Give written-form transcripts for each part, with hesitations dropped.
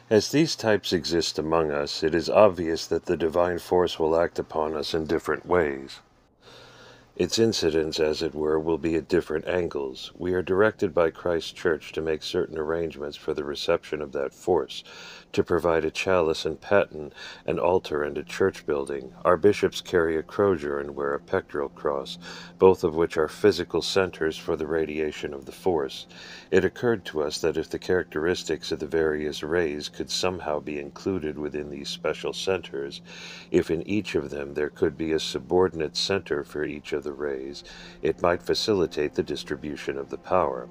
As these types exist among us, it is obvious that the divine force will act upon us in different ways. Its incidence, as it were, will be at different angles. We are directed by Christ's Church to make certain arrangements for the reception of that force, to provide a chalice and paten, an altar and a church building. Our bishops carry a crozier and wear a pectoral cross, both of which are physical centers for the radiation of the force. It occurred to us that if the characteristics of the various rays could somehow be included within these special centers, if in each of them there could be a subordinate center for each of the rays, it might facilitate the distribution of the power.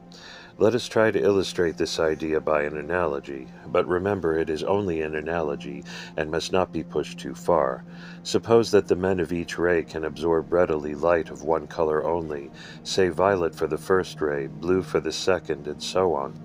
Let us try to illustrate this idea by an analogy, but remember it is only an analogy and must not be pushed too far. Suppose that the men of each ray can absorb readily light of one color only, say violet for the first ray, blue for the second, and so on.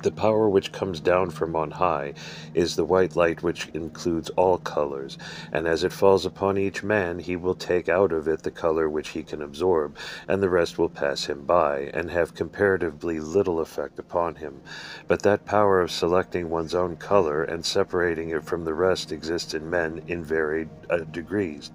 The power which comes down from on high is the white light which includes all colors, and as it falls upon each man, he will take out of it the color which he can absorb, and the rest will pass him by, and have comparatively little effect upon him. But that power of selecting one's own color and separating it from the rest exists in men in varied degrees.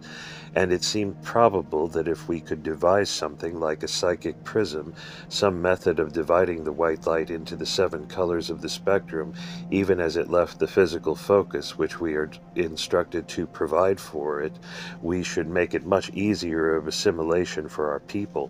And it seemed probable that if we could devise something like a psychic prism, some method of dividing the white light into the 7 colors of the spectrum, even as it left the physical focus which we are instructed to provide for it, we should make it much easier of assimilation for our people.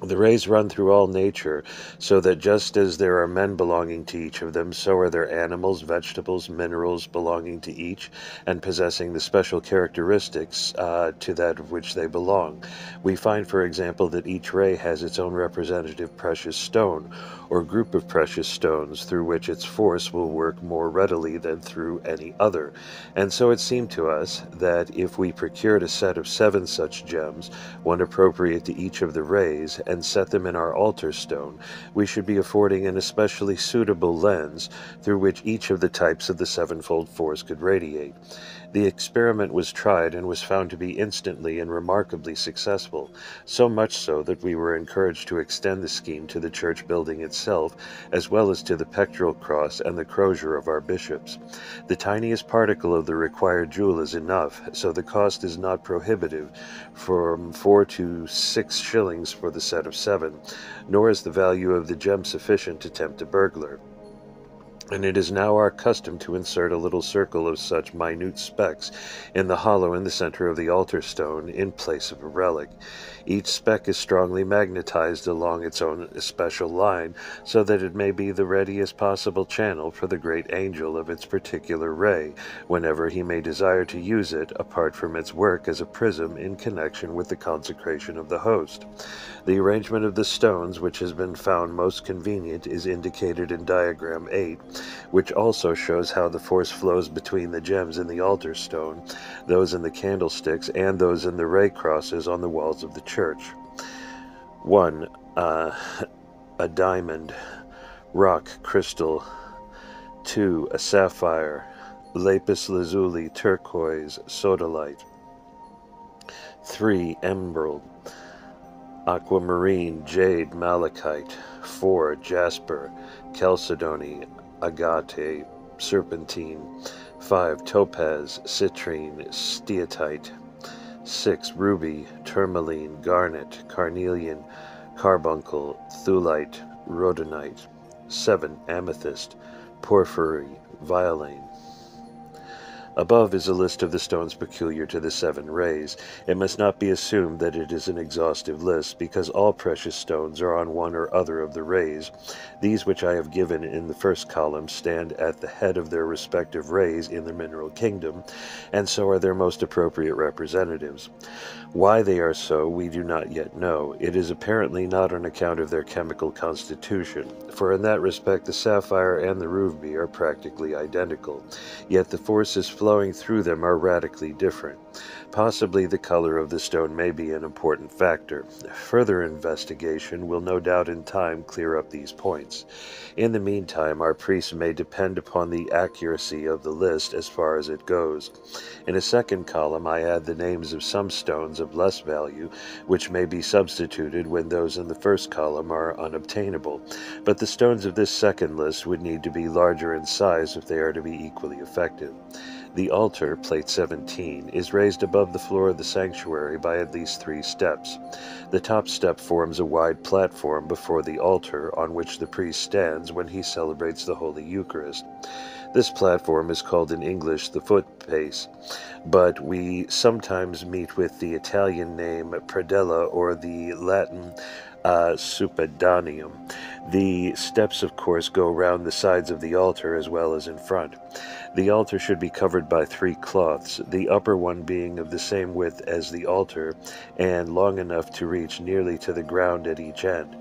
The rays run through all nature, so that just as there are men belonging to each of them, so are there animals, vegetables, minerals belonging to each, and possessing the special characteristics to that of which they belong. We find, for example, that each ray has its own representative precious stone, or group of precious stones, through which its force will work more readily than through any other. And so it seemed to us that if we procured a set of 7 such gems, one appropriate to each of the rays, and set them in our altar stone, we should be affording an especially suitable lens through which each of the types of the 7-fold force could radiate. The experiment was tried and was found to be instantly and remarkably successful, so much so that we were encouraged to extend the scheme to the church building itself, as well as to the pectoral cross and the crozier of our bishops. The tiniest particle of the required jewel is enough, so the cost is not prohibitive, from 4 to 6 shillings for the set of 7, nor is the value of the gem sufficient to tempt a burglar. And it is now our custom to insert a little circle of such minute specks in the hollow in the center of the altar stone in place of a relic. Each speck is strongly magnetized along its own special line, so that it may be the readiest possible channel for the great angel of its particular ray, whenever he may desire to use it, apart from its work as a prism in connection with the consecration of the host. The arrangement of the stones, which has been found most convenient, is indicated in diagram 8, which also shows how the force flows between the gems in the altar stone, those in the candlesticks, and those in the ray crosses on the walls of the church. 1. A diamond, rock crystal. 2. A sapphire, lapis lazuli, turquoise, sodalite. 3. Emerald, aquamarine, jade, malachite. 4. Jasper, chalcedony, agate, serpentine. 5. Topaz, citrine, steatite. 6. Ruby, tourmaline, garnet, carnelian, carbuncle, thulite, rhodonite. 7. Amethyst, porphyry, violane. Above is a list of the stones peculiar to the 7 rays. It must not be assumed that it is an exhaustive list, because all precious stones are on one or other of the rays. These which I have given in the first column stand at the head of their respective rays in the mineral kingdom, and so are their most appropriate representatives. Why they are so, we do not yet know. It is apparently not on account of their chemical constitution, for in that respect the sapphire and the ruby are practically identical. Yet the force is flowing through them are radically different. Possibly the color of the stone may be an important factor. Further investigation will no doubt in time clear up these points. In the meantime, our priests may depend upon the accuracy of the list as far as it goes. In a second column, I add the names of some stones of less value, which may be substituted when those in the first column are unobtainable, but the stones of this second list would need to be larger in size if they are to be equally effective. The altar, plate 17, is raised above the floor of the sanctuary by at least 3 steps. The top step forms a wide platform before the altar on which the priest stands when he celebrates the Holy Eucharist. This platform is called in English the footpace, but we sometimes meet with the Italian name predella or the Latin suppedaneum. The steps, of course, go round the sides of the altar as well as in front. The altar should be covered by 3 cloths, the upper one being of the same width as the altar and long enough to reach nearly to the ground at each end.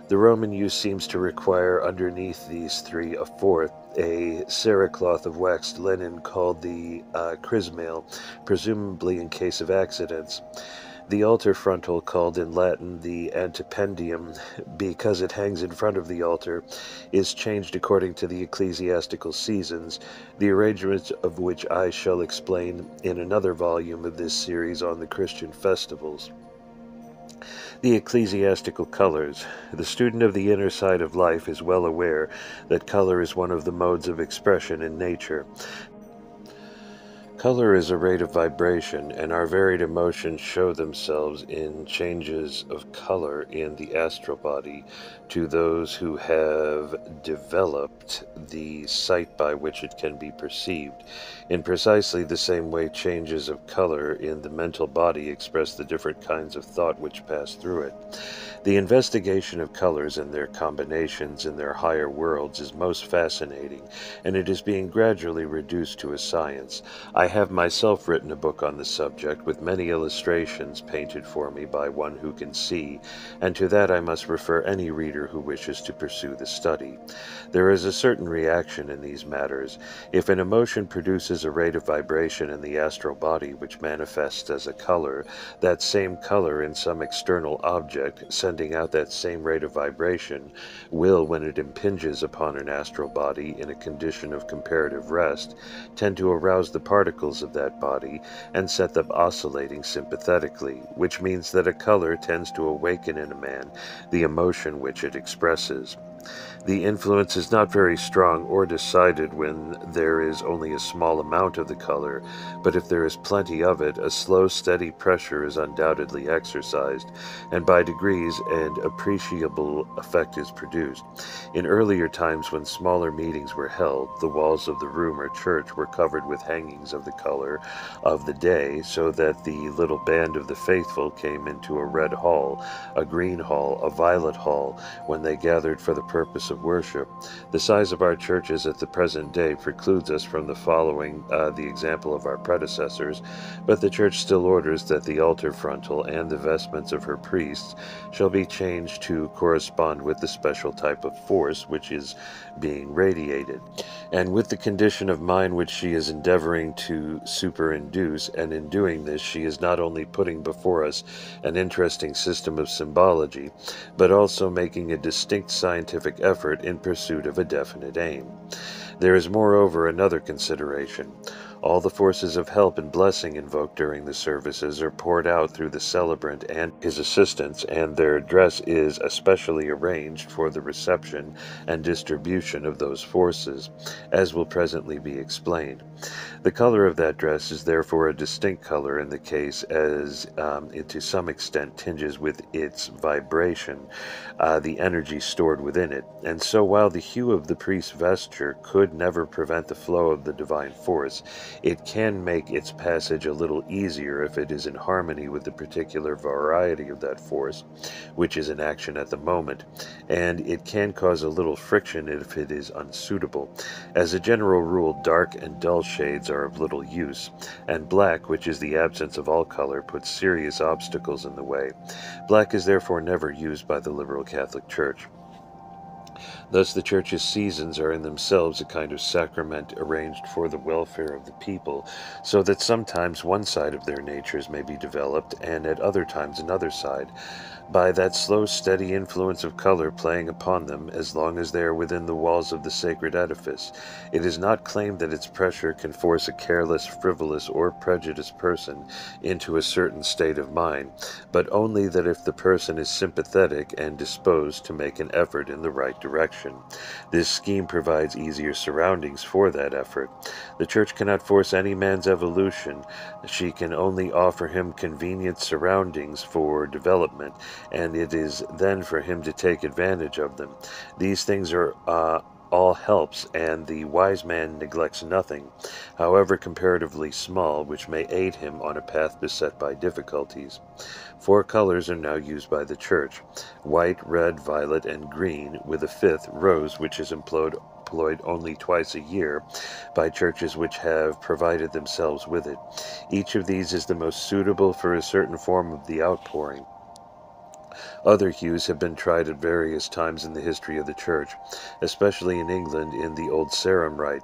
The Roman use seems to require underneath these 3 a fourth, a cerecloth of waxed linen called the chrismale, presumably in case of accidents. The altar frontal, called in Latin the antependium, because it hangs in front of the altar, is changed according to the ecclesiastical seasons, the arrangement of which I shall explain in another volume of this series on the Christian festivals. The ecclesiastical colors. The student of the inner side of life is well aware that color is one of the modes of expression in nature. Color is a rate of vibration, and our varied emotions show themselves in changes of color in the astral body to those who have developed the sight by which it can be perceived. In precisely the same way changes of color in the mental body express the different kinds of thought which pass through it. The investigation of colors and their combinations in their higher worlds is most fascinating, and it is being gradually reduced to a science. I have myself written a book on the subject with many illustrations painted for me by one who can see, and to that I must refer any reader who wishes to pursue the study. There is a certain reaction in these matters. If an emotion produces a rate of vibration in the astral body which manifests as a color, that same color in some external object, sending out that same rate of vibration, will, when it impinges upon an astral body in a condition of comparative rest, tend to arouse the particles of that body and set them oscillating sympathetically, which means that a color tends to awaken in a man the emotion which it expresses. The influence is not very strong or decided when there is only a small amount of the color, but if there is plenty of it, a slow, steady pressure is undoubtedly exercised, and by degrees an appreciable effect is produced. In earlier times, when smaller meetings were held, the walls of the room or church were covered with hangings of the color of the day, so that the little band of the faithful came into a red hall, a green hall, a violet hall, when they gathered for the purpose of worship. The size of our churches at the present day precludes us from following the example of our predecessors, but the Church still orders that the altar frontal and the vestments of her priests shall be changed to correspond with the special type of force which is being radiated, and with the condition of mind which she is endeavoring to superinduce, and in doing this she is not only putting before us an interesting system of symbology, but also making a distinct scientific effort in pursuit of a definite aim. There is moreover another consideration. All the forces of help and blessing invoked during the services are poured out through the celebrant and his assistants, and their dress is especially arranged for the reception and distribution of those forces, as will presently be explained. The color of that dress is therefore a distinct color in the case, as it to some extent tinges with its vibration, the energy stored within it, and so while the hue of the priest's vesture could never prevent the flow of the divine force, it can make its passage a little easier if it is in harmony with the particular variety of that force, which is in action at the moment, and it can cause a little friction if it is unsuitable. As a general rule, dark and dull shades are of little use, and black, which is the absence of all color, puts serious obstacles in the way. Black is therefore never used by the liberal Catholic Church. Thus the Church's seasons are in themselves a kind of sacrament arranged for the welfare of the people, so that sometimes one side of their natures may be developed, and at other times another side, by that slow, steady influence of color playing upon them as long as they are within the walls of the sacred edifice. It is not claimed that its pressure can force a careless, frivolous, or prejudiced person into a certain state of mind, but only that if the person is sympathetic and disposed to make an effort in the right direction. This scheme provides easier surroundings for that effort. The Church cannot force any man's evolution. She can only offer him convenient surroundings for development, and it is then for him to take advantage of them. These things are all helps, and the wise man neglects nothing, however comparatively small, which may aid him on a path beset by difficulties. 4 colors are now used by the Church: white, red, violet, and green, with a 5th, rose, which is employed only twice a year by churches which have provided themselves with it. Each of these is the most suitable for a certain form of the outpouring. Other hues have been tried at various times in the history of the Church, especially in England in the old Sarum rite.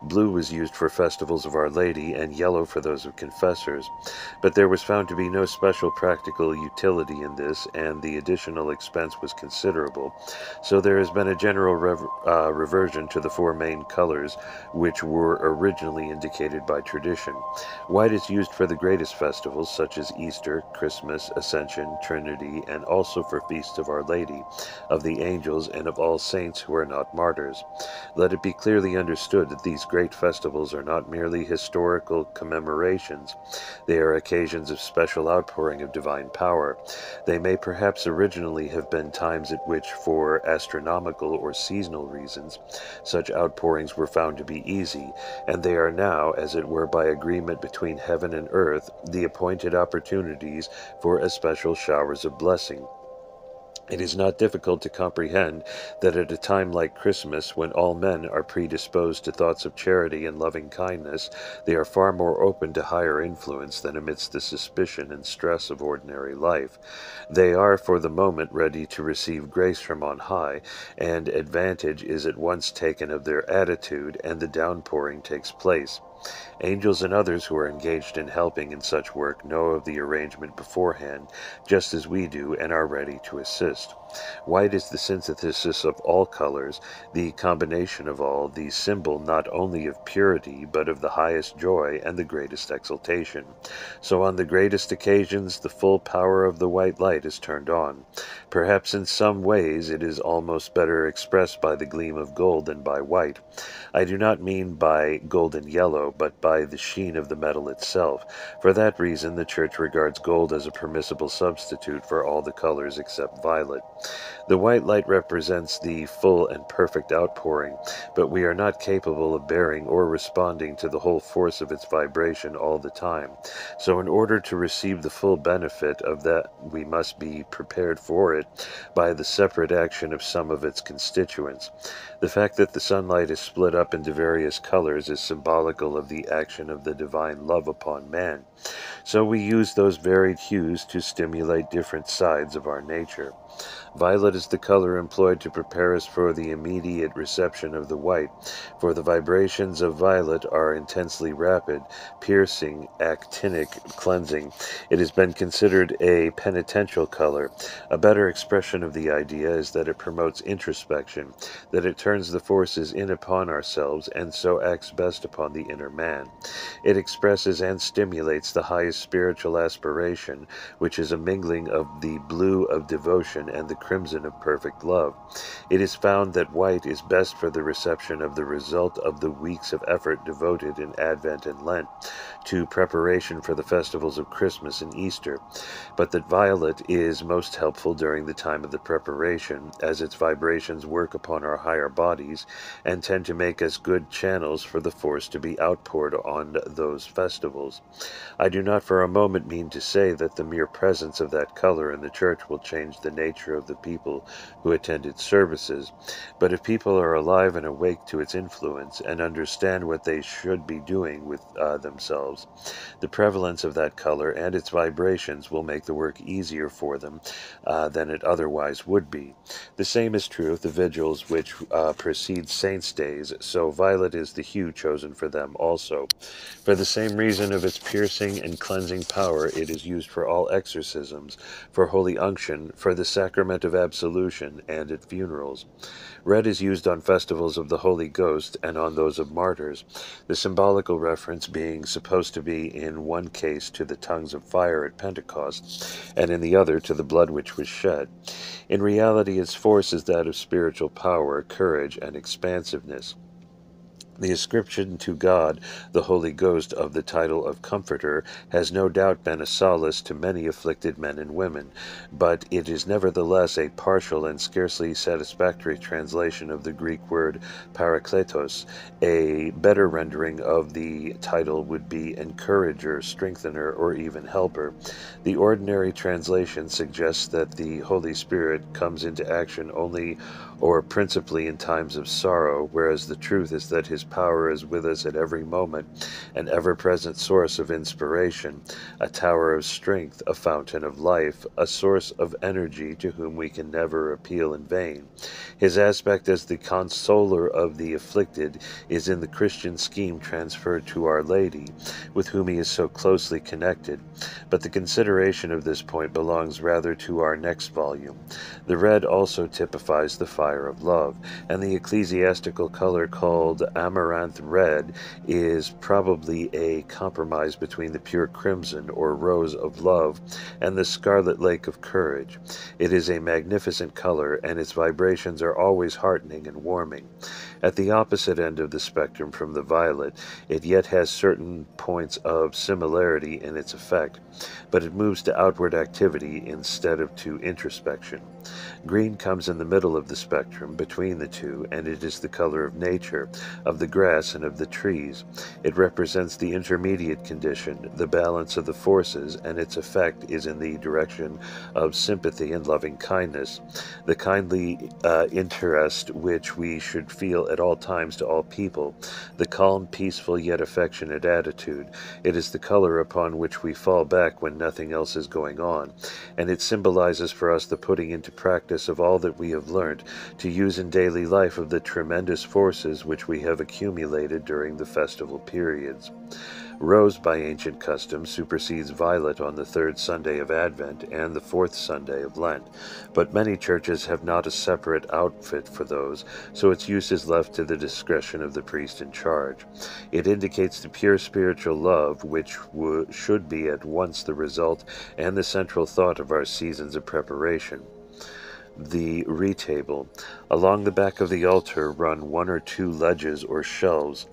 Blue was used for festivals of Our Lady, and yellow for those of confessors. But there was found to be no special practical utility in this, and the additional expense was considerable. So there has been a general reversion to the 4 main colors, which were originally indicated by tradition. White is used for the greatest festivals, such as Easter, Christmas, Ascension, Trinity, and also for feasts of Our Lady, of the angels, and of all saints who are not martyrs. Let it be clearly understood that these great festivals are not merely historical commemorations. They are occasions of special outpouring of divine power. They may perhaps originally have been times at which, for astronomical or seasonal reasons, such outpourings were found to be easy, and they are now, as it were by agreement between heaven and earth, the appointed opportunities for especial showers of blessing. It is not difficult to comprehend that at a time like Christmas, when all men are predisposed to thoughts of charity and loving kindness, they are far more open to higher influence than amidst the suspicion and stress of ordinary life. They are for the moment ready to receive grace from on high, and advantage is at once taken of their attitude, and the downpouring takes place. Angels and others who are engaged in helping in such work know of the arrangement beforehand, just as we do, and are ready to assist. White is the synthesis of all colors, the combination of all, the symbol not only of purity, but of the highest joy and the greatest exultation. So on the greatest occasions the full power of the white light is turned on. Perhaps in some ways it is almost better expressed by the gleam of gold than by white. I do not mean by gold and yellow, but by the sheen of the metal itself. For that reason the Church regards gold as a permissible substitute for all the colors except violet. The white light represents the full and perfect outpouring, but we are not capable of bearing or responding to the whole force of its vibration all the time. So in order to receive the full benefit of that, we must be prepared for it by the separate action of some of its constituents. The fact that the sunlight is split up into various colors is symbolical of the action of the divine love upon man. So we use those varied hues to stimulate different sides of our nature. Violet is the color employed to prepare us for the immediate reception of the white, for the vibrations of violet are intensely rapid, piercing, actinic, cleansing. It has been considered a penitential color. A better expression of the idea is that it promotes introspection, that it turns the forces in upon ourselves, and so acts best upon the inner man. It expresses and stimulates the highest spiritual aspiration, which is a mingling of the blue of devotion and the crimson of perfect love. It is found that white is best for the reception of the result of the weeks of effort devoted in Advent and Lent to preparation for the festivals of Christmas and Easter, but that violet is most helpful during the time of the preparation, as its vibrations work upon our higher bodies and tend to make us good channels for the force to be outpoured on those festivals. I do not for a moment mean to say that the mere presence of that color in the Church will change the nature of the the people who attend its services, but if people are alive and awake to its influence and understand what they should be doing with themselves, the prevalence of that color and its vibrations will make the work easier for them than it otherwise would be. The same is true of the vigils which precede saints' days, so violet is the hue chosen for them also. For the same reason of its piercing and cleansing power, it is used for all exorcisms, for holy unction, for the sacrament of absolution, and at funerals. Red is used on festivals of the Holy Ghost and on those of martyrs, the symbolical reference being supposed to be in one case to the tongues of fire at Pentecost, and in the other to the blood which was shed. In reality, its force is that of spiritual power, courage, and expansiveness. The ascription to God, the Holy Ghost, of the title of Comforter has no doubt been a solace to many afflicted men and women, but it is nevertheless a partial and scarcely satisfactory translation of the Greek word parakletos. A better rendering of the title would be encourager, strengthener, or even helper. The ordinary translation suggests that the Holy Spirit comes into action only or principally in times of sorrow, whereas the truth is that his power is with us at every moment, an ever-present source of inspiration, a tower of strength, a fountain of life, a source of energy to whom we can never appeal in vain. His aspect as the consoler of the afflicted is in the Christian scheme transferred to Our Lady, with whom he is so closely connected, but the consideration of this point belongs rather to our next volume. The red also typifies the fire of love, and the ecclesiastical color called amaranth red is probably a compromise between the pure crimson or rose of love and the scarlet lake of courage. It is a magnificent color, and its vibrations are always heartening and warming. At the opposite end of the spectrum from the violet, it yet has certain points of similarity in its effect, but it moves to outward activity instead of to introspection. Green comes in the middle of the spectrum between the two, and it is the color of nature, of the grass and of the trees. It represents the intermediate condition, the balance of the forces, and its effect is in the direction of sympathy and loving kindness, the kindly interest which we should feel at all times to all people, the calm, peaceful, yet affectionate attitude. It is the color upon which we fall back when nothing else is going on, and it symbolizes for us the putting into practice of all that we have learned to use in daily life of the tremendous forces which we have accumulated during the festival periods. Rose, by ancient custom, supersedes violet on the third Sunday of Advent and the fourth Sunday of Lent, but many churches have not a separate outfit for those, so its use is left to the discretion of the priest in charge. It indicates the pure spiritual love, which should be at once the result and the central thought of our seasons of preparation. The retable. Along the back of the altar run one or two ledges or shelves,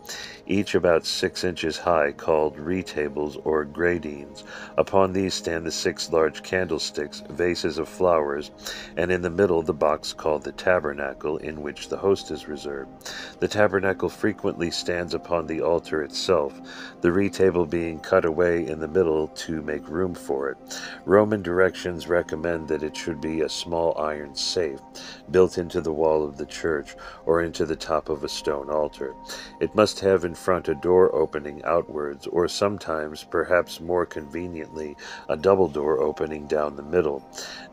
each about 6 inches high, called retables or gradines. Upon these stand the 6 large candlesticks, vases of flowers, and in the middle the box called the tabernacle, in which the host is reserved. The tabernacle frequently stands upon the altar itself, the retable being cut away in the middle to make room for it. Roman directions recommend that it should be a small iron safe, built into the wall of the church, or into the top of a stone altar. It must have in front a door opening outwards, or sometimes, perhaps more conveniently, a double door opening down the middle.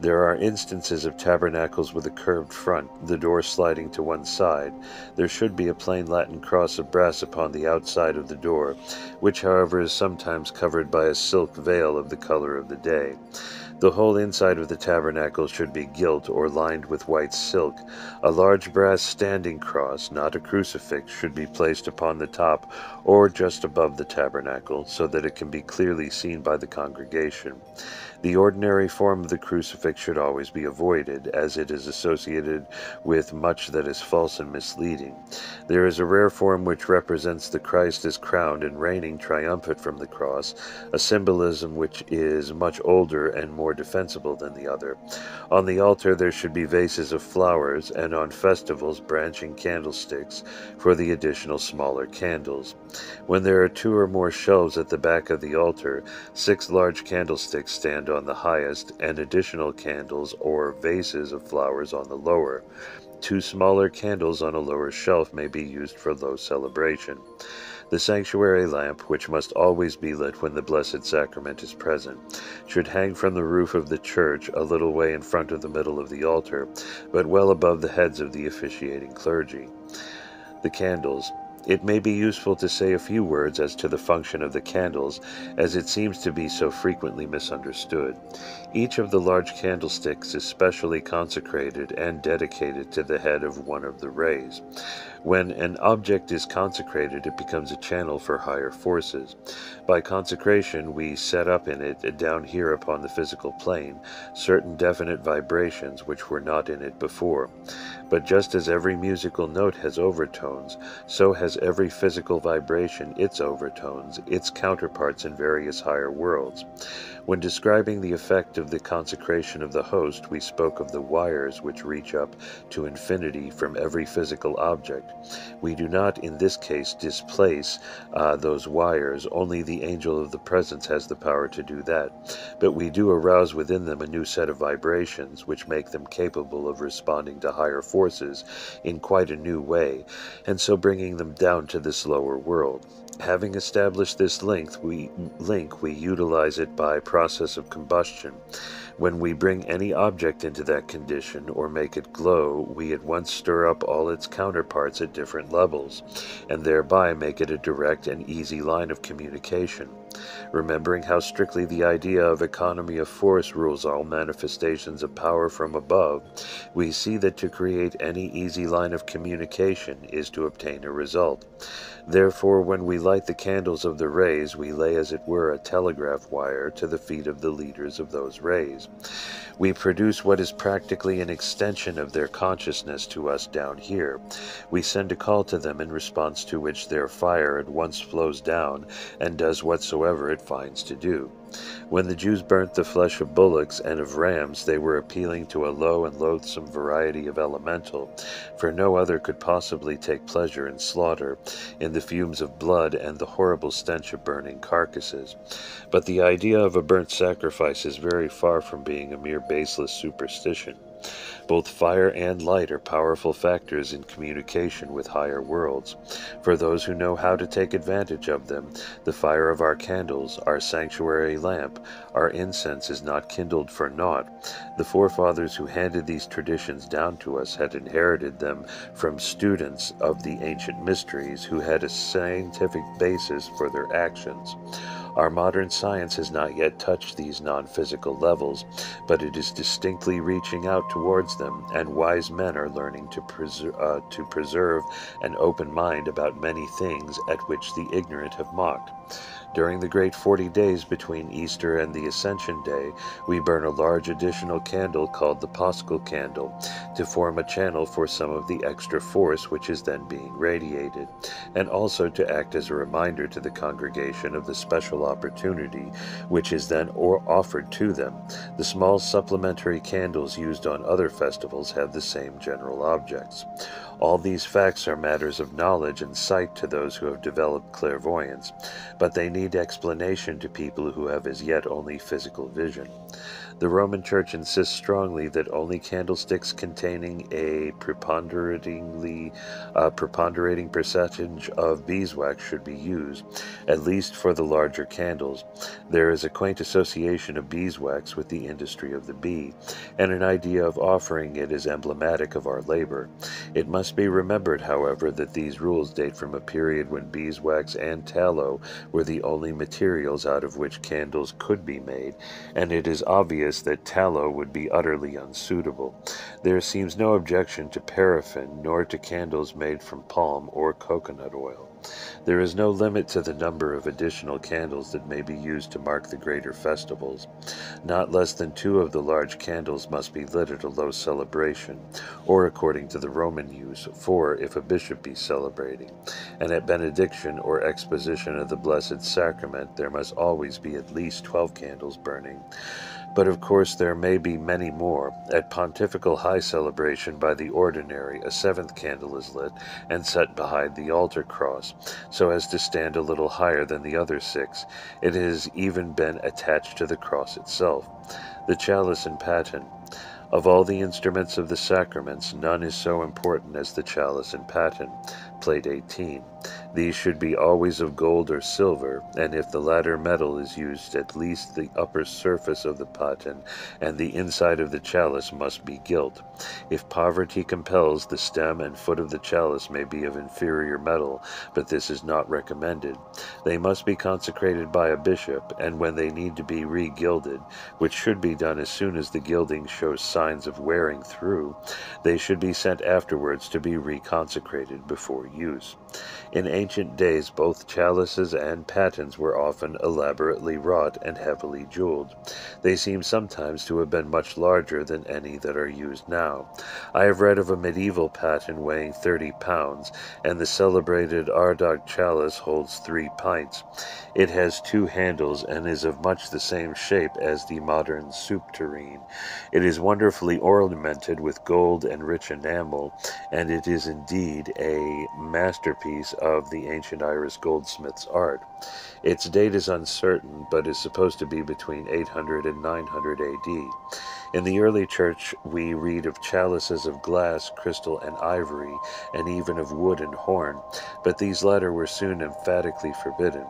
There are instances of tabernacles with a curved front, the door sliding to one side. There should be a plain Latin cross of brass upon the outside of the door, which, however, is sometimes covered by a silk veil of the color of the day. The whole inside of the tabernacle should be gilt or lined with white silk. A large brass standing cross, not a crucifix, should be placed upon the top or just above the tabernacle, so that it can be clearly seen by the congregation. The ordinary form of the crucifix should always be avoided, as it is associated with much that is false and misleading. There is a rare form which represents the Christ as crowned and reigning triumphant from the cross, a symbolism which is much older and more defensible than the other. On the altar there should be vases of flowers, and on festivals branching candlesticks for the additional smaller candles. When there are 2 or more shelves at the back of the altar, 6 large candlesticks stand stand on the highest, and additional candles or vases of flowers on the lower. 2 smaller candles on a lower shelf may be used for low celebration. The sanctuary lamp, which must always be lit when the Blessed Sacrament is present, should hang from the roof of the church a little way in front of the middle of the altar, but well above the heads of the officiating clergy. The candles. It may be useful to say a few words as to the function of the candles, as it seems to be so frequently misunderstood. Each of the large candlesticks is specially consecrated and dedicated to the head of one of the rays. When an object is consecrated, it becomes a channel for higher forces. By consecration, we set up in it, down here upon the physical plane, certain definite vibrations which were not in it before. But just as every musical note has overtones, so has every physical vibration its overtones, its counterparts in various higher worlds. When describing the effect of the consecration of the host, we spoke of the wires which reach up to infinity from every physical object. We do not, in this case, displace those wires. Only the angel of the presence has the power to do that. But we do arouse within them a new set of vibrations, which make them capable of responding to higher forces in quite a new way, and so bringing them down to this lower world. Having established this link, we utilize it by process of combustion. When we bring any object into that condition, or make it glow, we at once stir up all its counterparts at different levels, and thereby make it a direct and easy line of communication. Remembering how strictly the idea of economy of force rules all manifestations of power from above, we see that to create any easy line of communication is to obtain a result. Therefore, when we light the candles of the rays, we lay as it were a telegraph wire to the feet of the leaders of those rays. We produce what is practically an extension of their consciousness to us down here. We send a call to them in response to which their fire at once flows down and does whatsoever it finds to do. When the Jews burnt the flesh of bullocks and of rams, they were appealing to a low and loathsome variety of elemental, for no other could possibly take pleasure in slaughter, in the fumes of blood and the horrible stench of burning carcasses. But the idea of a burnt sacrifice is very far from being a mere baseless superstition. Both fire and light are powerful factors in communication with higher worlds. For those who know how to take advantage of them, the fire of our candles, our sanctuary lamp, our incense is not kindled for naught. The forefathers who handed these traditions down to us had inherited them from students of the ancient mysteries who had a scientific basis for their actions. Our modern science has not yet touched these non-physical levels, but it is distinctly reaching out towards them, and wise men are learning to preserve an open mind about many things at which the ignorant have mocked. During the great 40 days between Easter and the Ascension Day, we burn a large additional candle called the Paschal Candle, to form a channel for some of the extra force which is then being radiated, and also to act as a reminder to the congregation of the special opportunity which is then offered to them. The small supplementary candles used on other festivals have the same general objects. All these facts are matters of knowledge and sight to those who have developed clairvoyance, but they need explanation to people who have as yet only physical vision. The Roman Church insists strongly that only candlesticks containing a preponderating percentage of beeswax should be used, at least for the larger candles. There is a quaint association of beeswax with the industry of the bee, and an idea of offering it is emblematic of our labor. It must be remembered, however, that these rules date from a period when beeswax and tallow were the only materials out of which candles could be made, and it is obvious that tallow would be utterly unsuitable. There seems no objection to paraffin, nor to candles made from palm or coconut oil. There is no limit to the number of additional candles that may be used to mark the greater festivals. Not less than 2 of the large candles must be lit at a low celebration, or according to the Roman use, 4 if a bishop be celebrating, and at benediction or exposition of the Blessed Sacrament there must always be at least 12 candles burning. But of course there may be many more. At pontifical high celebration by the ordinary, a seventh candle is lit and set behind the altar cross, so as to stand a little higher than the other six. It has even been attached to the cross itself. The chalice and paten. Of all the instruments of the sacraments, none is so important as the chalice and paten. Plate 18. These should be always of gold or silver, and if the latter metal is used, at least the upper surface of the paten and the inside of the chalice must be gilt. If poverty compels, the stem and foot of the chalice may be of inferior metal, but this is not recommended. They must be consecrated by a bishop, and when they need to be re-gilded, which should be done as soon as the gilding shows signs of wearing through, they should be sent afterwards to be reconsecrated before use. In ancient days, both chalices and patens were often elaborately wrought and heavily jeweled. They seem sometimes to have been much larger than any that are used now. I have read of a medieval paten weighing 30 pounds, and the celebrated Ardagh chalice holds 3 pints. It has 2 handles and is of much the same shape as the modern soup tureen. It is wonderfully ornamented with gold and rich enamel, and it is indeed a masterpiece of the ancient Irish goldsmith's art. Its date is uncertain, but is supposed to be between 800 and 900 AD. In the early church, we read of chalices of glass, crystal, and ivory, and even of wood and horn, but these latter were soon emphatically forbidden.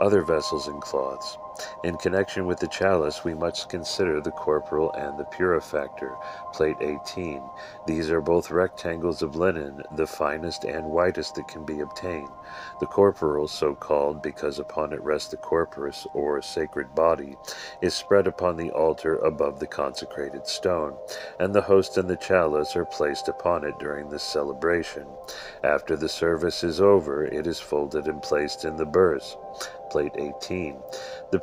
Other vessels and cloths. In connection with the chalice, we must consider the corporal and the purifactor, plate 18. These are both rectangles of linen, the finest and whitest that can be obtained. The corporal, so called because upon it rests the corpus, or sacred body, is spread upon the altar above the consecrated stone, and the host and the chalice are placed upon it during this celebration. After the service is over, it is folded and placed in the burse. Plate 18. The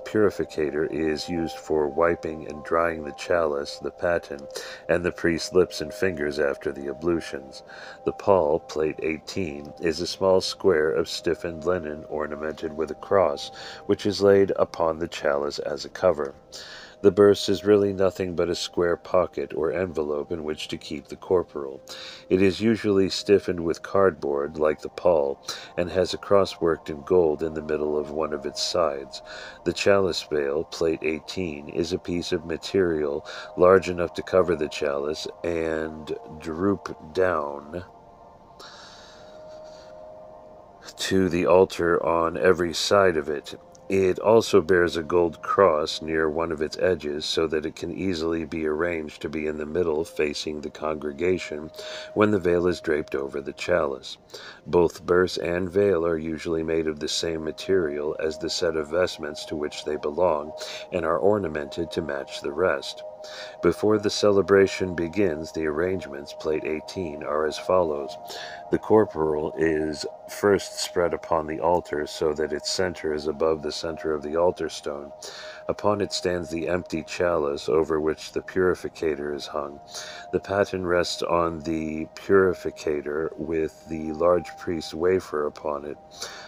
purificator is used for wiping and drying the chalice, the paten, and the priest's lips and fingers after the ablutions. The pall, plate 18, is a small square of stiffened linen ornamented with a cross, which is laid upon the chalice as a cover. The burse is really nothing but a square pocket or envelope in which to keep the corporal. It is usually stiffened with cardboard, like the pall, and has a cross worked in gold in the middle of one of its sides. The chalice veil, plate 18, is a piece of material large enough to cover the chalice and droop down to the altar on every side of it. It also bears a gold cross near one of its edges, so that it can easily be arranged to be in the middle facing the congregation when the veil is draped over the chalice. Both burse and veil are usually made of the same material as the set of vestments to which they belong, and are ornamented to match the rest. Before the celebration begins, the arrangements, plate 18, are as follows. The corporal is first spread upon the altar so that its center is above the center of the altar stone. Upon it stands the empty chalice over which the purificator is hung. The paten rests on the purificator with the large priest's wafer upon it.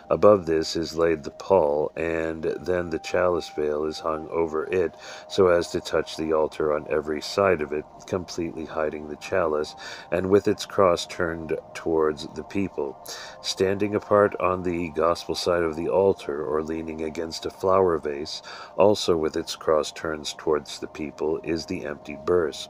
Above this is laid the pall, and then the chalice veil is hung over it so as to touch the altar on every side of it, completely hiding the chalice, and with its cross turned towards the people. Standing apart on the gospel side of the altar, or leaning against a flower vase, also with its cross turned towards the people, is the empty burse.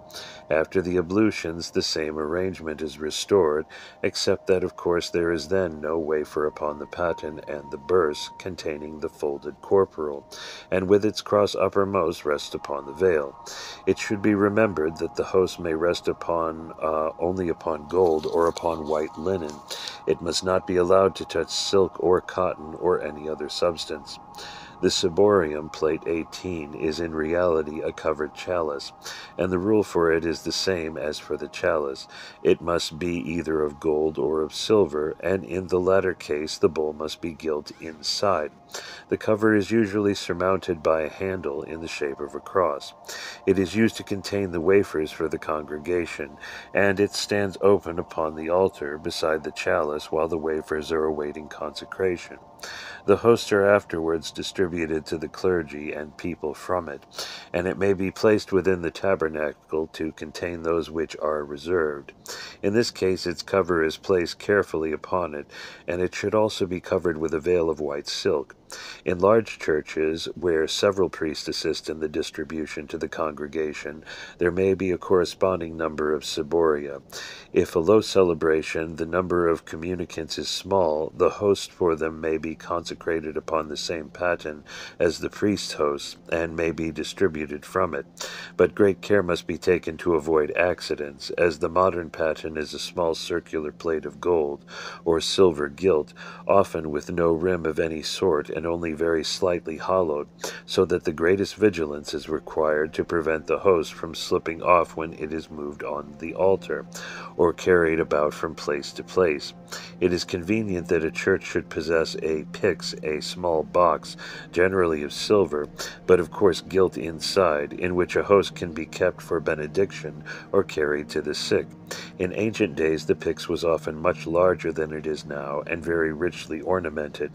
After the ablutions, the same arrangement is restored, except that, of course, there is then no wafer upon the paten and the burse containing the folded corporal, and with its cross uppermost rests upon the veil. It should be remembered that the host may rest upon only upon gold or upon white linen. It must not be allowed to touch silk or cotton or any other substance. The ciborium, plate 18, is in reality a covered chalice, and the rule for it is the same as for the chalice. It must be either of gold or of silver, and in the latter case the bowl must be gilt inside. The cover is usually surmounted by a handle in the shape of a cross. It is used to contain the wafers for the congregation, and it stands open upon the altar beside the chalice while the wafers are awaiting consecration. The hosts are afterwards distributed to the clergy and people from it, and it may be placed within the tabernacle to contain those which are reserved. In this case its cover is placed carefully upon it, and it should also be covered with a veil of white silk. In large churches, where several priests assist in the distribution to the congregation, there may be a corresponding number of ciboria. If a low celebration, the number of communicants is small, the host for them may be consecrated upon the same paten as the priest's host, and may be distributed from it. But great care must be taken to avoid accidents, as the modern paten is a small circular plate of gold, or silver gilt, often with no rim of any sort, and only very slightly hollowed, so that the greatest vigilance is required to prevent the host from slipping off when it is moved on the altar, or carried about from place to place. It is convenient that a church should possess a pyx, a small box, generally of silver, but of course gilt inside, in which a host can be kept for benediction, or carried to the sick. In ancient days the pyx was often much larger than it is now, and very richly ornamented.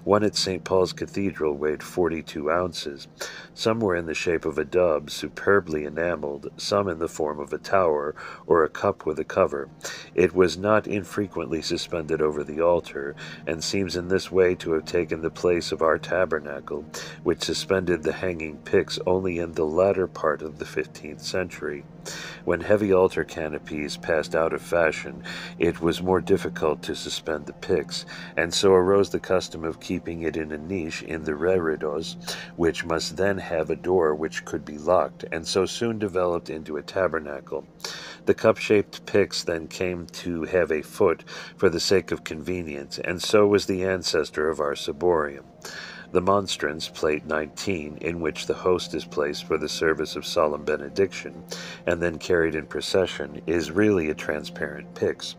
One at St. Paul's Cathedral weighed 42 ounces. Some were in the shape of a dove, superbly enameled, some in the form of a tower, or a cup with a cover. It was not infrequently suspended over the altar, and seems in this way to have taken the place of our tabernacle, which suspended the hanging pyx only in the latter part of the 15th century. When heavy altar canopies passed out of fashion, it was more difficult to suspend the pyx, and so arose the custom of keeping it in a niche in the reredos, which must then have a door which could be locked, and so soon developed into a tabernacle. The cup-shaped pyx then came to have a foot for the sake of convenience, and so was the ancestor of our ciborium. The monstrance, plate 19, in which the host is placed for the service of solemn benediction, and then carried in procession, is really a transparent pyx.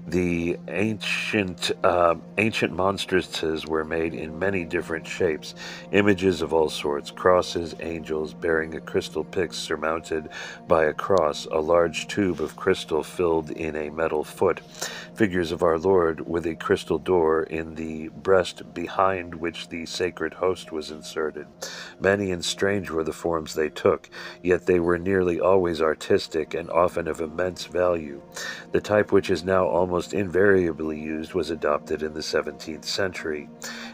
The ancient monstrances were made in many different shapes, images of all sorts, crosses, angels, bearing a crystal pyx surmounted by a cross, a large tube of crystal filled in a metal foot, figures of our Lord with a crystal door in the breast behind which the sacred host was inserted. Many and strange were the forms they took, yet they were nearly always artistic and often of immense value. The type which is now almost invariably used was adopted in the 17th century.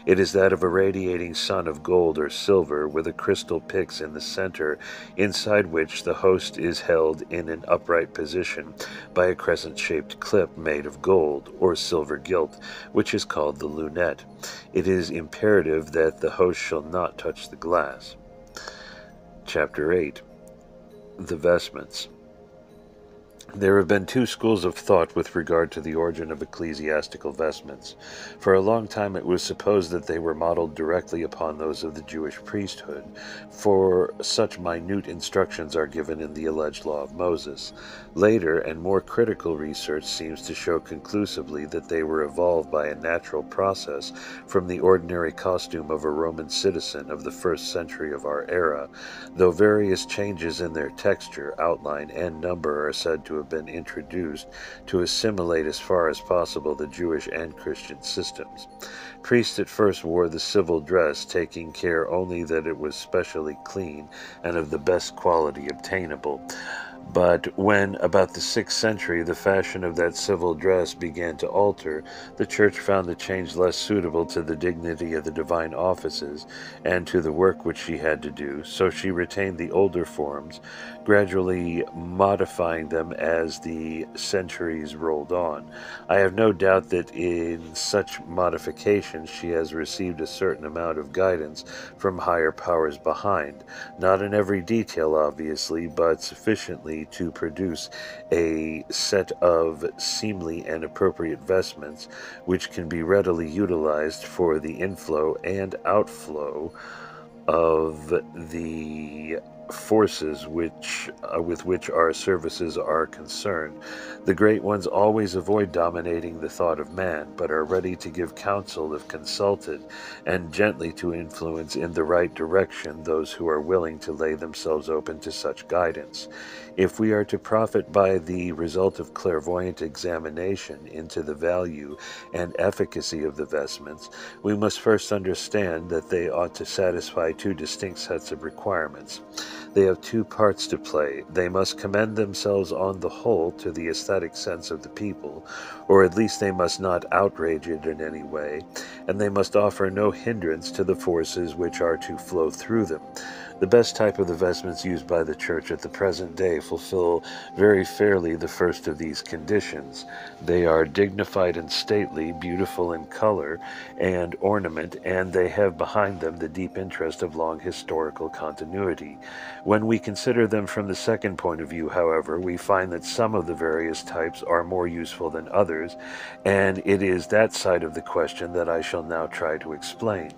It is that of a radiating sun of gold or silver with a crystal pyx in the center, inside which the host is held in an upright position by a crescent-shaped clip made of gold or silver gilt, which is called the lunette. It is imperative that the host shall not touch the glass. Chapter 8. The Vestments. There have been two schools of thought with regard to the origin of ecclesiastical vestments. For a long time it was supposed that they were modeled directly upon those of the Jewish priesthood, for such minute instructions are given in the alleged law of Moses. Later and more critical research seems to show conclusively that they were evolved by a natural process from the ordinary costume of a Roman citizen of the 1st century of our era, though various changes in their texture, outline, and number are said to have been introduced to assimilate as far as possible the Jewish and Christian systems. Priests at first wore the civil dress, taking care only that it was specially clean and of the best quality obtainable. But when, about the 6th century, the fashion of that civil dress began to alter, the Church found the change less suitable to the dignity of the divine offices and to the work which she had to do, so she retained the older forms, gradually modifying them as the centuries rolled on. I have no doubt that in such modifications she has received a certain amount of guidance from higher powers behind, not in every detail, obviously, but sufficiently to produce a set of seemly and appropriate vestments which can be readily utilized for the inflow and outflow of the forces with which our services are concerned. The great ones always avoid dominating the thought of man, but are ready to give counsel if consulted, and gently to influence in the right direction those who are willing to lay themselves open to such guidance. If we are to profit by the result of clairvoyant examination into the value and efficacy of the vestments, we must first understand that they ought to satisfy two distinct sets of requirements. They have two parts to play. They must commend themselves on the whole to the aesthetic sense of the people, or at least they must not outrage it in any way, and they must offer no hindrance to the forces which are to flow through them. The best type of the vestments used by the Church at the present day fulfill very fairly the first of these conditions. They are dignified and stately, beautiful in color and ornament, and they have behind them the deep interest of long historical continuity. When we consider them from the second point of view, however, we find that some of the various types are more useful than others, and it is that side of the question that I shall now try to explain.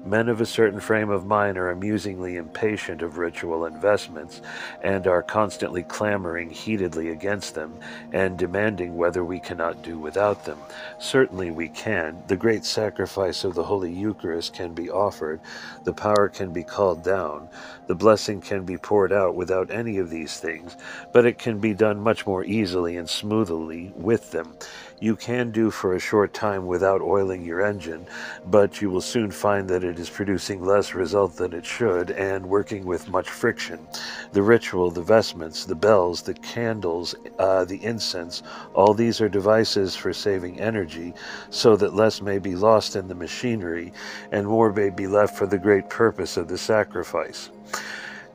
Men of a certain frame of mind are amusingly impatient of ritual investments, and are constantly clamoring heatedly against them, and demanding whether we cannot do without them. Certainly we can. The great sacrifice of the Holy Eucharist can be offered, the power can be called down, the blessing can be poured out without any of these things, but it can be done much more easily and smoothly with them. You can do for a short time without oiling your engine, but you will soon find that it is producing less result than it should, and working with much friction. The ritual, the vestments, the bells, the candles, the incense, all these are devices for saving energy, so that less may be lost in the machinery, and more may be left for the great purpose of the sacrifice.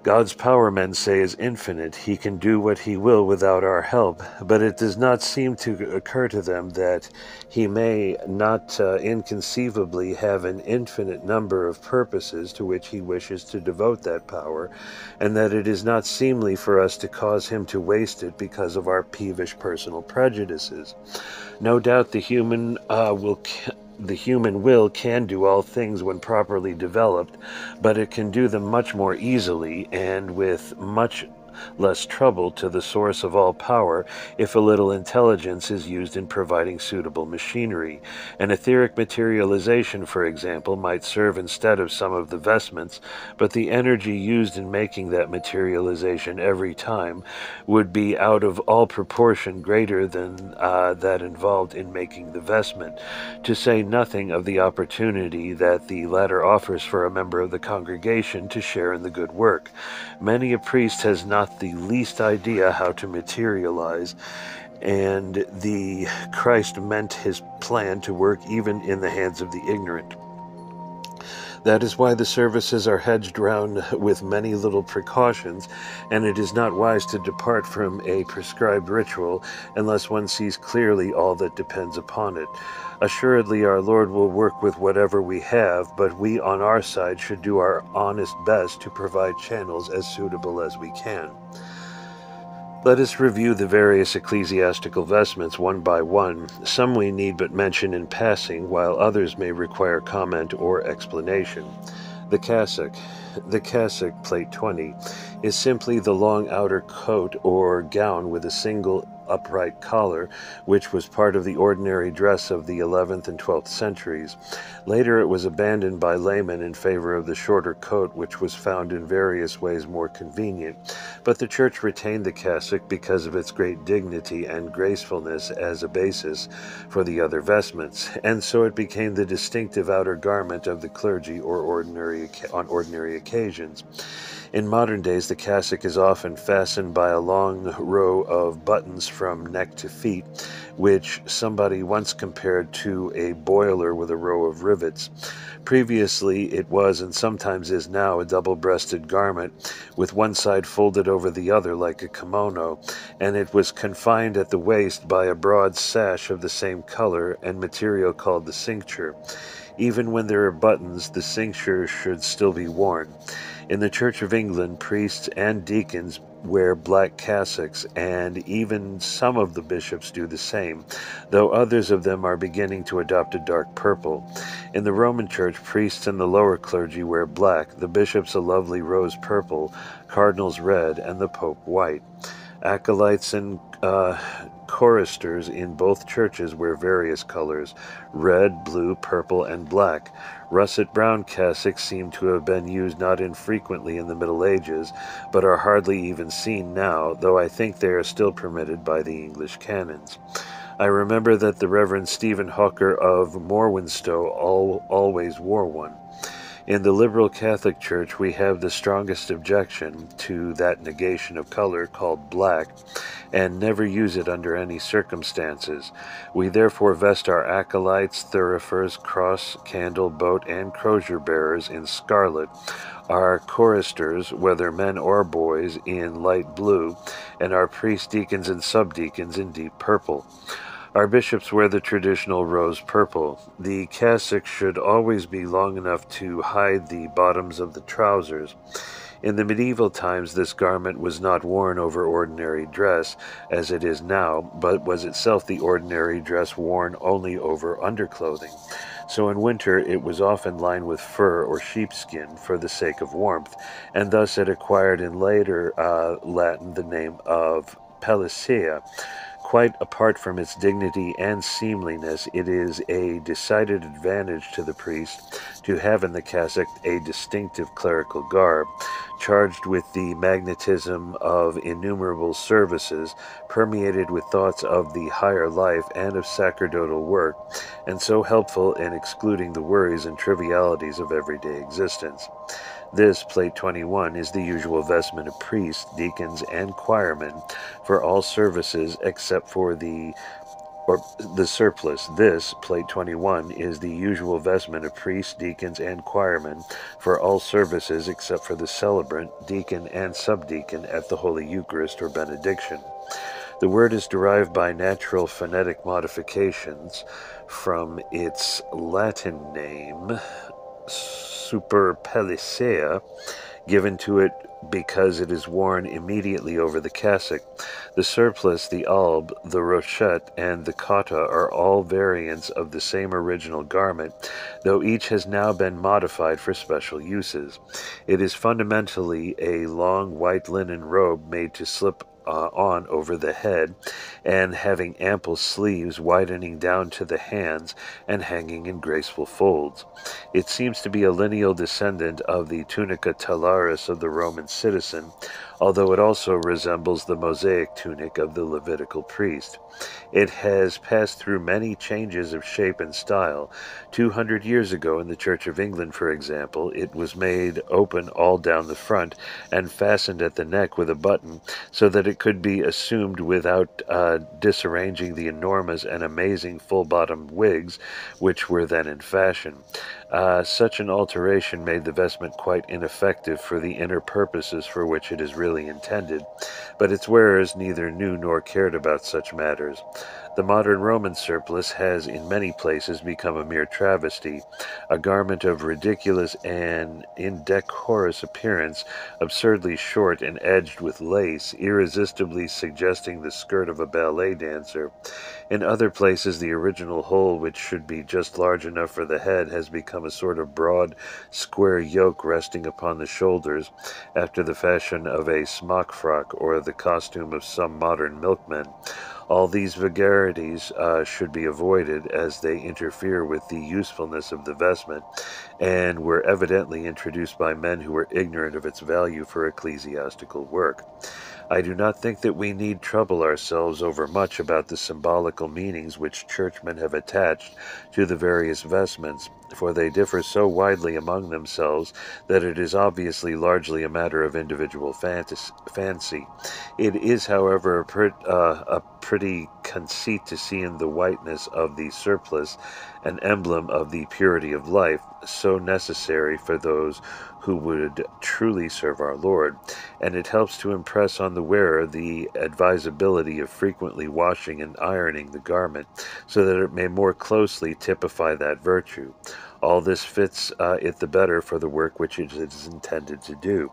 God's power, men say, is infinite. He can do what he will without our help, but it does not seem to occur to them that he may not inconceivably have an infinite number of purposes to which he wishes to devote that power, and that it is not seemly for us to cause him to waste it because of our peevish personal prejudices. No doubt the human will can do all things when properly developed, but it can do them much more easily and with much less trouble to the source of all power if a little intelligence is used in providing suitable machinery. An etheric materialization, for example, might serve instead of some of the vestments, but the energy used in making that materialization every time would be out of all proportion greater than that involved in making the vestment, to say nothing of the opportunity that the latter offers for a member of the congregation to share in the good work. Many a priest has not the least idea how to materialize, and the Christ meant his plan to work even in the hands of the ignorant. That is why the services are hedged round with many little precautions, and it is not wise to depart from a prescribed ritual unless one sees clearly all that depends upon it. Assuredly, our Lord will work with whatever we have, but we on our side should do our honest best to provide channels as suitable as we can. Let us review the various ecclesiastical vestments one by one. Some we need but mention in passing, while others may require comment or explanation. The cassock. The cassock, plate 20, is simply the long outer coat or gown with a single upright collar, which was part of the ordinary dress of the 11th and 12th centuries. Later it was abandoned by laymen in favor of the shorter coat, which was found in various ways more convenient, but the Church retained the cassock because of its great dignity and gracefulness as a basis for the other vestments, and so it became the distinctive outer garment of the clergy on ordinary occasions. In modern days, the cassock is often fastened by a long row of buttons from neck to feet, which somebody once compared to a boiler with a row of rivets. Previously, it was, and sometimes is now, a double-breasted garment, with one side folded over the other like a kimono, and it was confined at the waist by a broad sash of the same color and material called the cincture. Even when there are buttons, the cincture should still be worn. In the Church of England, priests and deacons wear black cassocks, and even some of the bishops do the same, though others of them are beginning to adopt a dark purple. In the Roman Church, priests and the lower clergy wear black, the bishops a lovely rose purple, cardinals red, and the pope white. Acolytes and choristers in both churches wear various colors: red, blue, purple, and black. Russet brown cassocks seem to have been used not infrequently in the Middle Ages, but are hardly even seen now, though I think they are still permitted by the English canons. I remember that the Reverend Stephen Hawker of Morwenstow always wore one. In the liberal Catholic Church, we have the strongest objection to that negation of color called black, and never use it under any circumstances. We therefore vest our acolytes, thurifers, cross, candle, boat, and crozier bearers in scarlet, our choristers, whether men or boys, in light blue, and our priests, deacons, and subdeacons in deep purple. Our bishops wear the traditional rose purple. The cassock should always be long enough to hide the bottoms of the trousers. In the medieval times, this garment was not worn over ordinary dress, as it is now, but was itself the ordinary dress worn only over underclothing. So in winter it was often lined with fur or sheepskin for the sake of warmth, and thus it acquired in later Latin the name of pellicea. Quite apart from its dignity and seemliness, it is a decided advantage to the priest to have in the cassock a distinctive clerical garb, charged with the magnetism of innumerable services, permeated with thoughts of the higher life and of sacerdotal work, and so helpful in excluding the worries and trivialities of everyday existence. This, plate 21, is the usual vestment of priests, deacons, and choirmen for all services except for the surplice. This, plate 21, is the usual vestment of priests, deacons, and choirmen for all services except for the celebrant, deacon, and subdeacon at the Holy Eucharist or benediction. The word is derived by natural phonetic modifications from its Latin name, superpellicea, given to it because it is worn immediately over the cassock. The surplice, the alb, the rochette, and the cotta are all variants of the same original garment, though each has now been modified for special uses. It is fundamentally a long white linen robe made to slip on over the head, and having ample sleeves widening down to the hands and hanging in graceful folds. It seems to be a lineal descendant of the tunica talaris of the Roman citizen, although it also resembles the Mosaic tunic of the Levitical priest. It has passed through many changes of shape and style. 200 years ago in the Church of England, for example, it was made open all down the front and fastened at the neck with a button so that it could be assumed without disarranging the enormous and amazing full-bottomed wigs which were then in fashion. Such an alteration made the vestment quite ineffective for the inner purposes for which it is really intended, but its wearers neither knew nor cared about such matters. The modern Roman surplice has in many places become a mere travesty, a garment of ridiculous and indecorous appearance, absurdly short and edged with lace, irresistibly suggesting the skirt of a ballet dancer. In other places the original hole, which should be just large enough for the head, has become a sort of broad, square yoke resting upon the shoulders, after the fashion of a smock frock or the costume of some modern milkman. All these vulgarities should be avoided, as they interfere with the usefulness of the vestment, and were evidently introduced by men who were ignorant of its value for ecclesiastical work. I do not think that we need trouble ourselves over much about the symbolical meanings which churchmen have attached to the various vestments, for they differ so widely among themselves that it is obviously largely a matter of individual fancy. It is, however, a pretty conceit to see in the whiteness of the surplice an emblem of the purity of life, so necessary for those who would truly serve our Lord, and it helps to impress on the wearer the advisability of frequently washing and ironing the garment, so that it may more closely typify that virtue. All this fits it the better for the work which it is intended to do.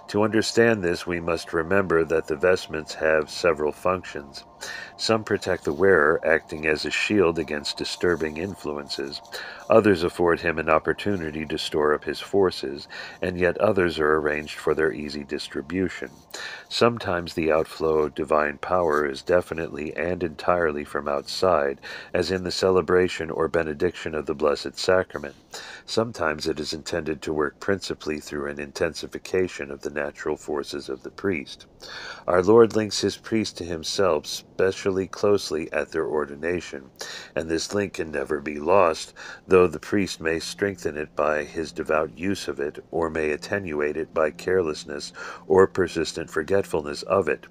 To understand this, we must remember that the vestments have several functions. Some protect the wearer, acting as a shield against disturbing influences. Others afford him an opportunity to store up his forces, and yet others are arranged for their easy distribution. Sometimes the outflow of divine power is definitely and entirely from outside, as in the celebration or benediction of the Blessed Sacrament. Sometimes it is intended to work principally through an intensification of the natural forces of the priest. Our Lord links his priest to himself specially closely at their ordination, and this link can never be lost, though the priest may strengthen it by his devout use of it, or may attenuate it by carelessness or persistent forgetfulness of it.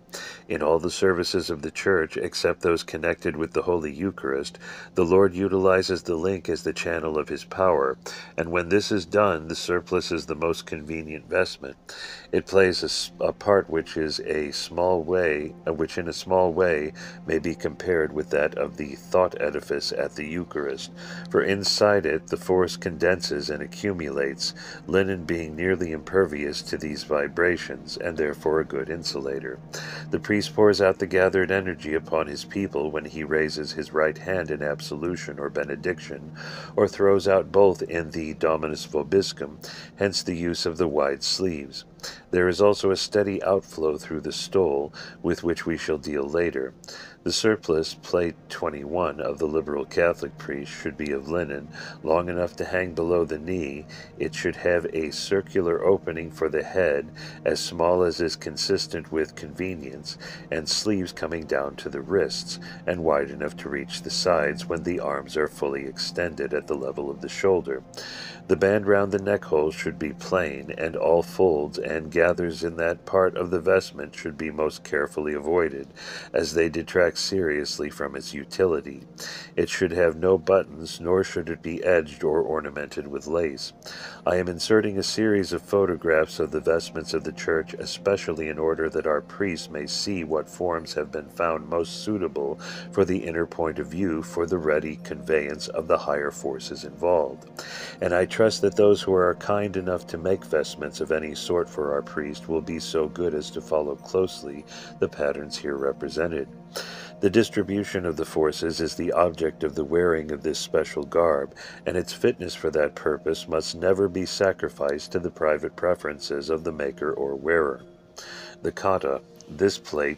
In all the services of the Church, except those connected with the Holy Eucharist, the Lord utilizes the link as the channel of his power, and when this is done, the surplice is the most convenient vestment. It plays a part which in a small way may be compared with that of the thought edifice at the Eucharist, for inside it the force condenses and accumulates, linen being nearly impervious to these vibrations, and therefore a good insulator. The priest pours out the gathered energy upon his people when he raises his right hand in absolution or benediction, or throws out both in the Dominus Vobiscum, hence the use of the wide sleeves. There is also a steady outflow through the stole, with which we shall deal later. The surplice, plate 21, of the liberal Catholic priest should be of linen, long enough to hang below the knee. It should have a circular opening for the head, as small as is consistent with convenience, and sleeves coming down to the wrists, and wide enough to reach the sides when the arms are fully extended at the level of the shoulder. The band round the neck hole should be plain, and all folds and gathers in that part of the vestment should be most carefully avoided, as they detract seriously from its utility. It should have no buttons, nor should it be edged or ornamented with lace. I am inserting a series of photographs of the vestments of the Church, especially in order that our priests may see what forms have been found most suitable for the inner point of view for the ready conveyance of the higher forces involved. And I trust that those who are kind enough to make vestments of any sort for our priest will be so good as to follow closely the patterns here represented. The distribution of the forces is the object of the wearing of this special garb, and its fitness for that purpose must never be sacrificed to the private preferences of the maker or wearer. The kata, this plate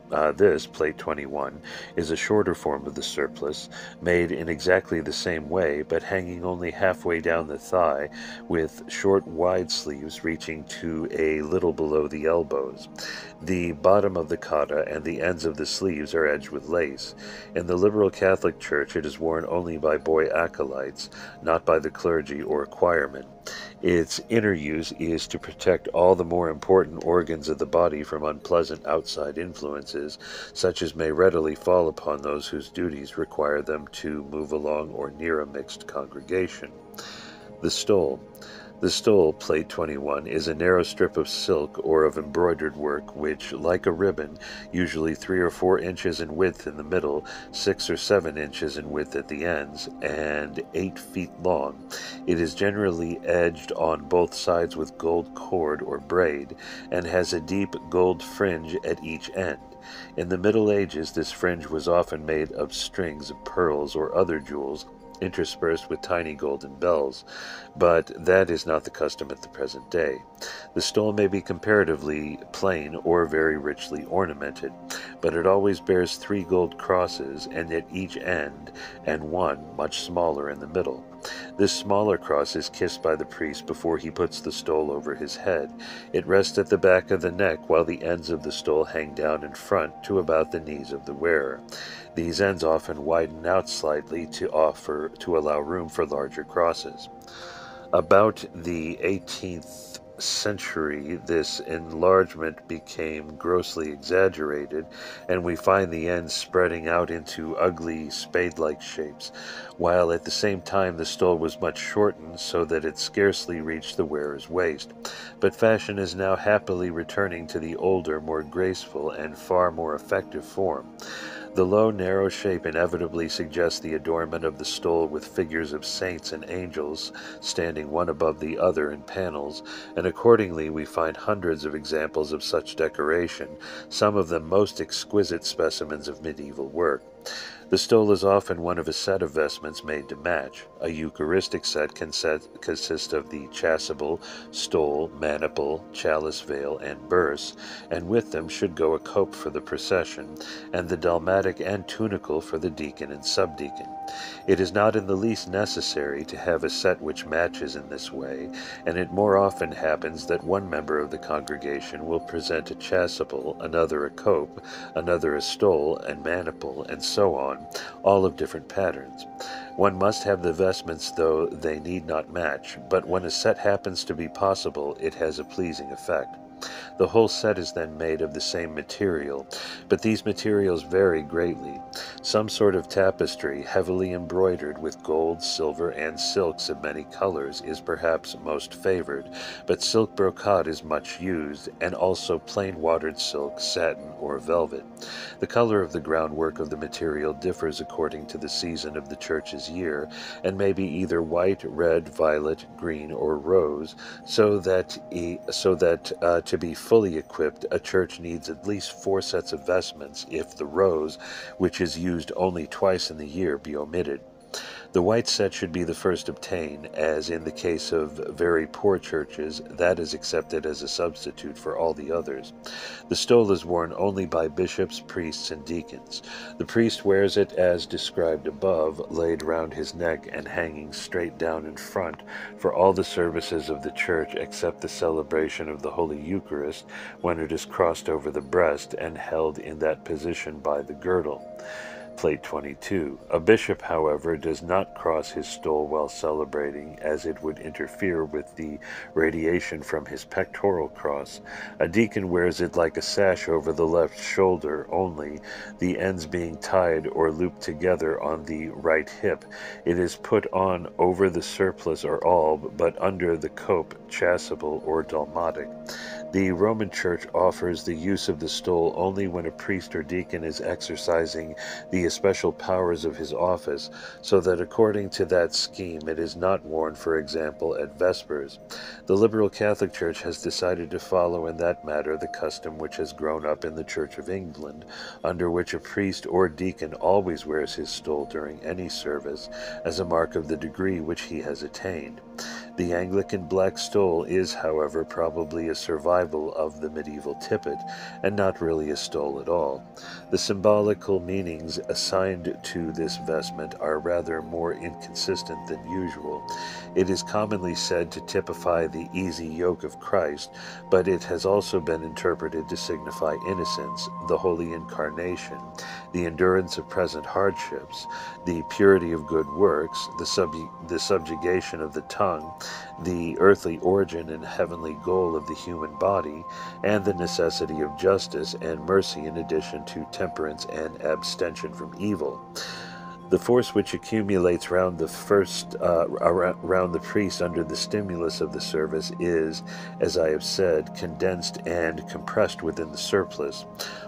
21, is a shorter form of the surplice, made in exactly the same way, but hanging only halfway down the thigh, with short wide sleeves reaching to a little below the elbows. The bottom of the kata and the ends of the sleeves are edged with lace. In the liberal Catholic Church it is worn only by boy acolytes, not by the clergy or choirmen. Its inner use is to protect all the more important organs of the body from unpleasant outside influences, such as may readily fall upon those whose duties require them to move along or near a mixed congregation. The stole. The stole, plate 21, is a narrow strip of silk or of embroidered work which, like a ribbon, usually 3 or 4 inches in width in the middle, 6 or 7 inches in width at the ends, and 8 feet long. It is generally edged on both sides with gold cord or braid, and has a deep gold fringe at each end. In the Middle Ages, this fringe was often made of strings of pearls or other jewels, interspersed with tiny golden bells, but that is not the custom at the present day. The stole may be comparatively plain or very richly ornamented, but it always bears 3 gold crosses, and at each end, and one much smaller in the middle. This smaller cross is kissed by the priest before he puts the stole over his head. It rests at the back of the neck, while the ends of the stole hang down in front to about the knees of the wearer. These ends often widen out slightly to allow room for larger crosses. About the 18th century, this enlargement became grossly exaggerated, and we find the ends spreading out into ugly spade-like shapes, while at the same time the stole was much shortened so that it scarcely reached the wearer's waist. But fashion is now happily returning to the older, more graceful, and far more effective form. The low, narrow shape inevitably suggests the adornment of the stole with figures of saints and angels standing one above the other in panels, and accordingly we find hundreds of examples of such decoration, some of them most exquisite specimens of medieval work. The stole is often one of a set of vestments made to match. A Eucharistic set can consist of the chasuble, stole, maniple, chalice veil, and burse, and with them should go a cope for the procession, and the dalmatic and tunicle for the deacon and subdeacon. It is not in the least necessary to have a set which matches in this way, and it more often happens that one member of the congregation will present a chasuble, another a cope, another a stole and maniple, and so on, all of different patterns. One must have the vestments, though they need not match, but when a set happens to be possible, it has a pleasing effect. The whole set is then made of the same material, but these materials vary greatly. Some sort of tapestry, heavily embroidered with gold, silver, and silks of many colors, is perhaps most favored, but silk brocade is much used, and also plain watered silk, satin, or velvet. The color of the groundwork of the material differs according to the season of the church's year, and may be either white, red, violet, green, or rose, so that to be fully equipped, a church needs at least 4 sets of vestments, if the rose, which is used only twice in the year, be omitted. The white set should be the first obtained, as in the case of very poor churches, that is accepted as a substitute for all the others. The stole is worn only by bishops, priests, and deacons. The priest wears it as described above, laid round his neck and hanging straight down in front, for all the services of the church except the celebration of the Holy Eucharist, when it is crossed over the breast and held in that position by the girdle. Plate 22. A bishop, however, does not cross his stole while celebrating, as it would interfere with the radiation from his pectoral cross. A deacon wears it like a sash over the left shoulder only, the ends being tied or looped together on the right hip. It is put on over the surplice or alb, but under the cope, chasuble, or dalmatic. The Roman Church offers the use of the stole only when a priest or deacon is exercising the especial powers of his office, so that according to that scheme it is not worn, for example, at Vespers. The liberal Catholic Church has decided to follow in that matter the custom which has grown up in the Church of England, under which a priest or deacon always wears his stole during any service, as a mark of the degree which he has attained. The Anglican black stole is, however, probably a survival of the medieval tippet, and not really a stole at all. The symbolical meanings assigned to this vestment are rather more inconsistent than usual. It is commonly said to typify the easy yoke of Christ, but it has also been interpreted to signify innocence, the holy incarnation, the endurance of present hardships, the purity of good works, the subjugation of the tongue, the earthly origin and heavenly goal of the human body, and the necessity of justice and mercy in addition to temperance and abstention from evil. The force which accumulates round the priest under the stimulus of the service is, as I have said, condensed and compressed within the surplice.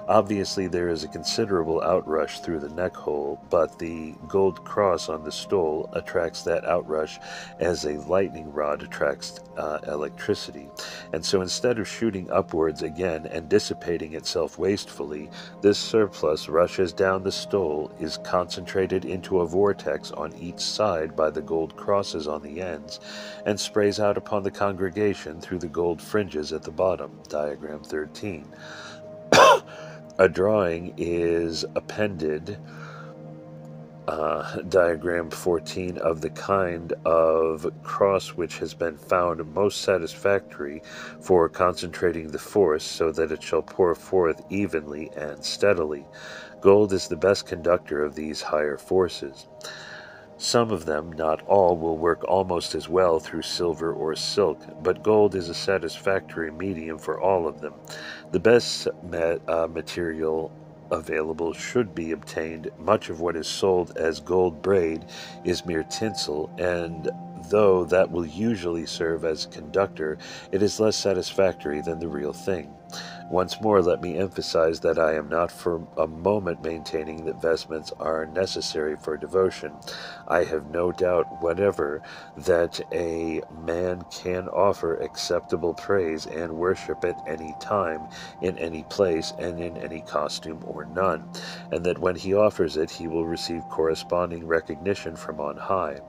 Obviously there is a considerable outrush through the neck hole, but the gold cross on the stole attracts that outrush as a lightning rod attracts electricity. And so instead of shooting upwards again and dissipating itself wastefully, this surplus rushes down the stole, is concentrated into a vortex on each side by the gold crosses on the ends, and sprays out upon the congregation through the gold fringes at the bottom. Diagram 13. A drawing is appended, diagram 14, of the kind of cross which has been found most satisfactory for concentrating the force so that it shall pour forth evenly and steadily. Gold is the best conductor of these higher forces. Some of them, not all, will work almost as well through silver or silk, but gold is a satisfactory medium for all of them. The best material available should be obtained. Much of what is sold as gold braid is mere tinsel, and though that will usually serve as a conductor, it is less satisfactory than the real thing. Once more, let me emphasize that I am not for a moment maintaining that vestments are necessary for devotion. I have no doubt whatever that a man can offer acceptable praise and worship at any time, in any place, and in any costume or none, and that when he offers it, he will receive corresponding recognition from on high.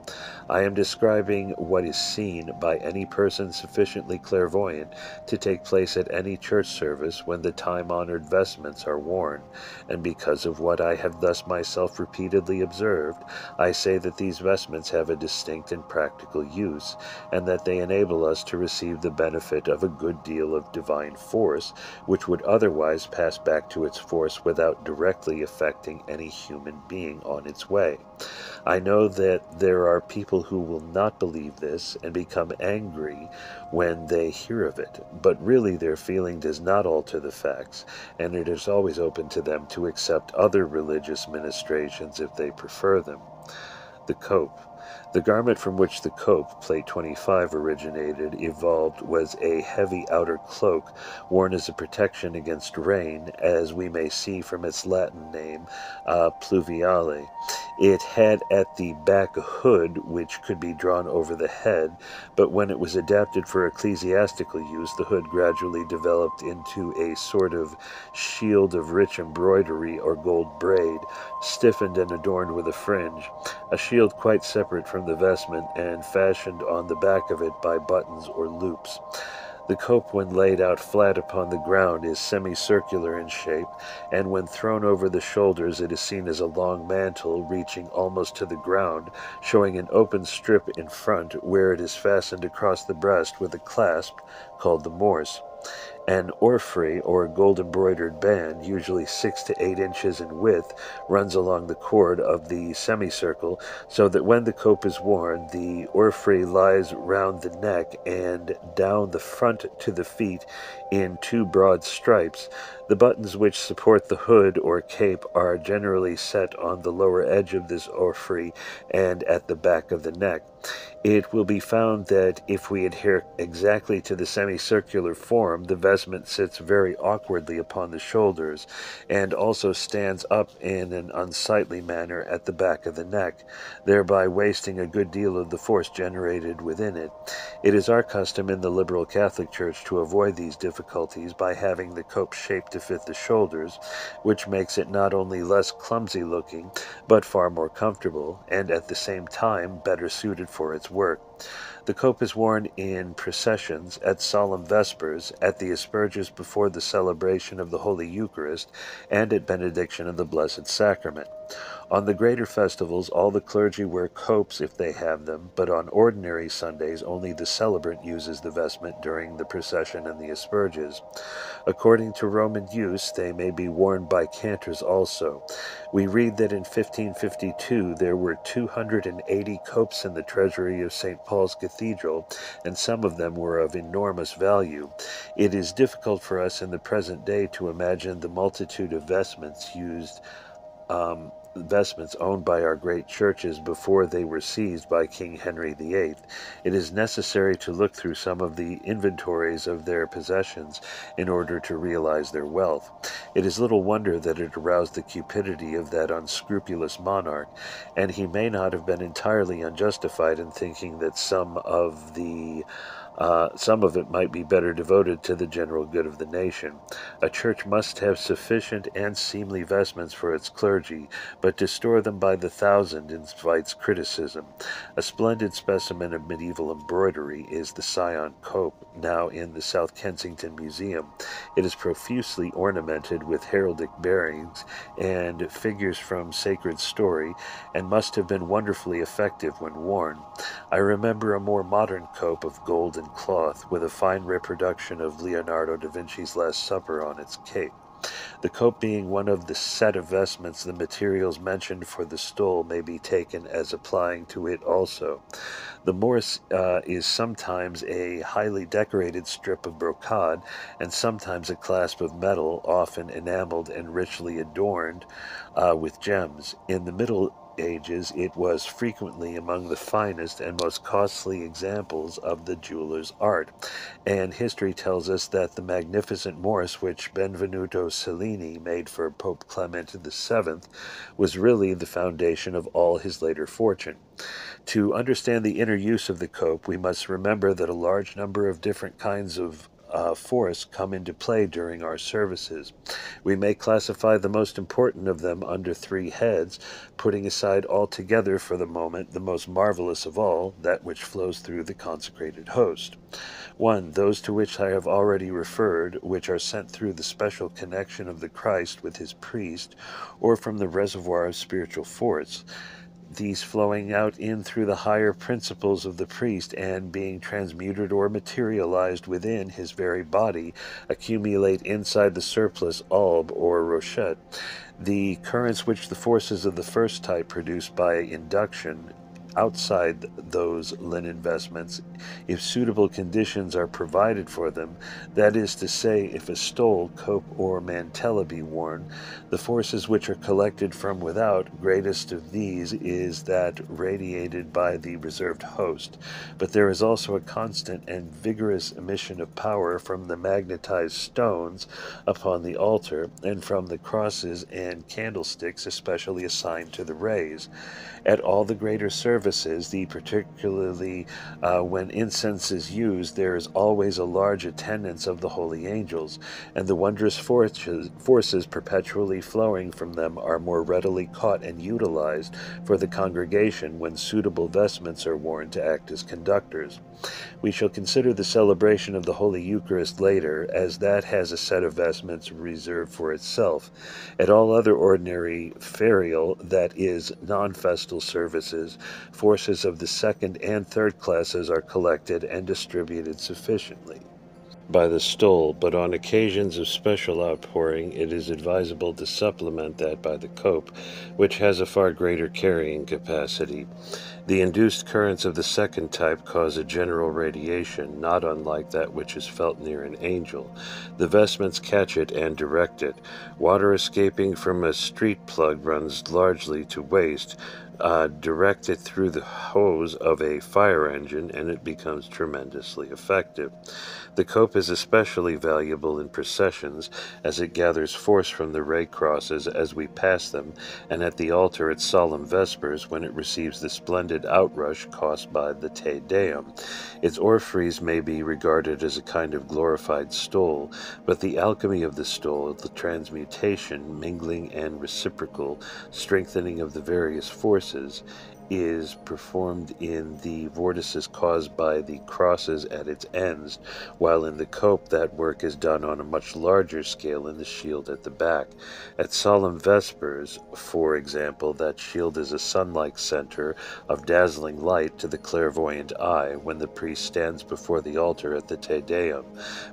I am describing what is seen by any person sufficiently clairvoyant to take place at any church service when the time-honored vestments are worn, and because of what I have thus myself repeatedly observed, I say that these vestments have a distinct and practical use, and that they enable us to receive the benefit of a good deal of divine force, which would otherwise pass back to its force without directly affecting any human being on its way. I know that there are people who will not believe this and become angry when they hear of it, but really their feeling does not alter the facts, and it is always open to them to accept other religious ministrations if they prefer them. The cope. The garment from which the cope, plate 25, originated, evolved, was a heavy outer cloak worn as a protection against rain, as we may see from its Latin name, pluviale. It had at the back a hood which could be drawn over the head, but when it was adapted for ecclesiastical use, the hood gradually developed into a sort of shield of rich embroidery or gold braid, stiffened and adorned with a fringe, a shield quite separate from the vestment and fashioned on the back of it by buttons or loops. The cope, when laid out flat upon the ground, is semicircular in shape, and when thrown over the shoulders it is seen as a long mantle reaching almost to the ground, showing an open strip in front where it is fastened across the breast with a clasp called the morse. An orfrey, or gold-embroidered band, usually 6 to 8 inches in width, runs along the cord of the semicircle, so that when the cope is worn, the orfrey lies round the neck and down the front to the feet in 2 broad stripes. The buttons which support the hood or cape are generally set on the lower edge of this orfrey and at the back of the neck. It will be found that if we adhere exactly to the semicircular form, the vestment sits very awkwardly upon the shoulders, and also stands up in an unsightly manner at the back of the neck, thereby wasting a good deal of the force generated within it. It is our custom in the liberal Catholic Church to avoid these difficulties by having the cope shaped to fit the shoulders, which makes it not only less clumsy looking, but far more comfortable, and at the same time better suited for its work. The cope is worn in processions, at solemn vespers, at the asperges before the celebration of the Holy Eucharist, and at benediction of the Blessed Sacrament. On the greater festivals, all the clergy wear copes if they have them, but on ordinary Sundays only the celebrant uses the vestment during the procession and the asperges. According to Roman use, they may be worn by cantors also. We read that in 1552 there were 280 copes in the treasury of St. Paul's Cathedral, and some of them were of enormous value. It is difficult for us in the present day to imagine the multitude of vestments owned by our great churches before they were seized by King Henry VIII. It is necessary to look through some of the inventories of their possessions in order to realize their wealth. It is little wonder that it aroused the cupidity of that unscrupulous monarch, and he may not have been entirely unjustified in thinking that some of it might be better devoted to the general good of the nation. A church must have sufficient and seemly vestments for its clergy, but to store them by the thousand invites criticism. A splendid specimen of medieval embroidery is the Scion cope, now in the South Kensington Museum. It is profusely ornamented with heraldic bearings and figures from sacred story, and must have been wonderfully effective when worn. I remember a more modern cope of gold and cloth, with a fine reproduction of Leonardo da Vinci's Last Supper on its cape. The cope being one of the set of vestments, the materials mentioned for the stole may be taken as applying to it also. The morse is sometimes a highly decorated strip of brocade, and sometimes a clasp of metal, often enameled and richly adorned with gems. In the middle ages it was frequently among the finest and most costly examples of the jeweler's art, and history tells us that the magnificent Morse which Benvenuto Cellini made for Pope Clement VII was really the foundation of all his later fortune. To understand the inner use of the cope, we must remember that a large number of different kinds of force come into play during our services. We may classify the most important of them under three heads, putting aside altogether for the moment the most marvelous of all, that which flows through the consecrated host. 1. Those to which I have already referred, which are sent through the special connection of the Christ with his priest, or from the reservoir of spiritual force, these flowing out in through the higher principles of the priest and being transmuted or materialized within his very body, accumulate inside the surplus alb or rochette. The currents which the forces of the first type produce by induction outside those linen vestments, if suitable conditions are provided for them, that is to say, if a stole, cope, or mantella be worn, the forces which are collected from without, greatest of these is that radiated by the reserved host, but there is also a constant and vigorous emission of power from the magnetized stones upon the altar, and from the crosses and candlesticks especially assigned to the rays. At all the greater services, particularly when incense is used, there is always a large attendance of the holy angels, and the wondrous forces perpetually flowing from them are more readily caught and utilized for the congregation when suitable vestments are worn to act as conductors. We shall consider the celebration of the Holy Eucharist later, as that has a set of vestments reserved for itself. At all other ordinary ferial, that is, non-festal services, forces of the second and third classes are collected and distributed sufficiently by the stole, but on occasions of special outpouring it is advisable to supplement that by the cope, which has a far greater carrying capacity. The induced currents of the second type cause a general radiation, not unlike that which is felt near an angel. The vestments catch it and direct it. Water escaping from a street plug runs largely to waste, direct it through the hose of a fire engine, and it becomes tremendously effective. The cope is especially valuable in processions, as it gathers force from the ray crosses as we pass them, and at the altar at solemn vespers, when it receives the splendid outrush caused by the Te Deum. Its orphreys may be regarded as a kind of glorified stole, but the alchemy of the stole, the transmutation, mingling, and reciprocal strengthening of the various forces, is performed in the vortices caused by the crosses at its ends, while in the cope that work is done on a much larger scale in the shield at the back. At solemn vespers, for example, that shield is a sun-like center of dazzling light to the clairvoyant eye when the priest stands before the altar at the Te Deum,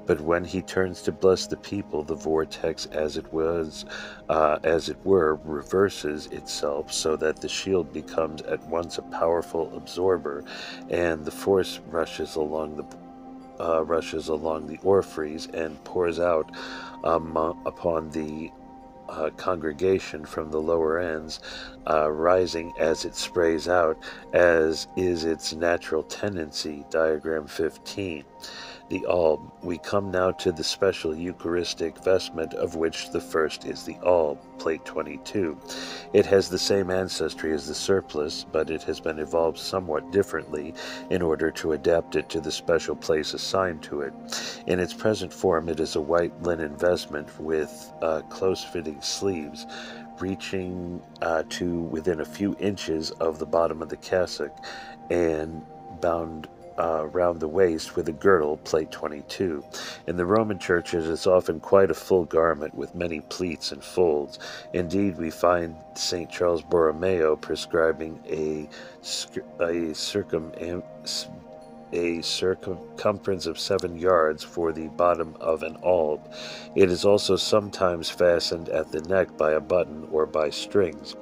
but when he turns to bless the people, the vortex, as it were, reverses itself so that the shield becomes at once a powerful absorber, and the force rushes along the orphreys and pours out upon the congregation from the lower ends, rising as it sprays out, as is its natural tendency. Diagram 15. The alb. We come now to the special Eucharistic vestment, of which the first is the alb, plate 22. It has the same ancestry as the surplice, but it has been evolved somewhat differently in order to adapt it to the special place assigned to it. In its present form, it is a white linen vestment with close-fitting sleeves, reaching to within a few inches of the bottom of the cassock, and bound round the waist with a girdle, plate 22. In the Roman churches, it's often quite a full garment with many pleats and folds. Indeed, we find St. Charles Borromeo prescribing a a circumference of 7 yards for the bottom of an alb. It is also sometimes fastened at the neck by a button or by strings.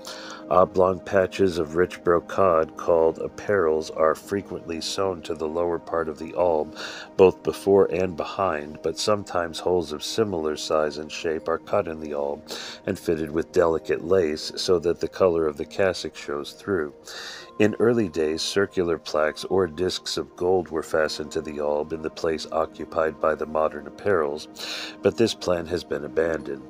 Oblong patches of rich brocade called apparels are frequently sewn to the lower part of the alb, both before and behind, but sometimes holes of similar size and shape are cut in the alb and fitted with delicate lace so that the color of the cassock shows through. In early days, circular plaques or discs of gold were fastened to the alb in the place occupied by the modern apparels, but this plan has been abandoned.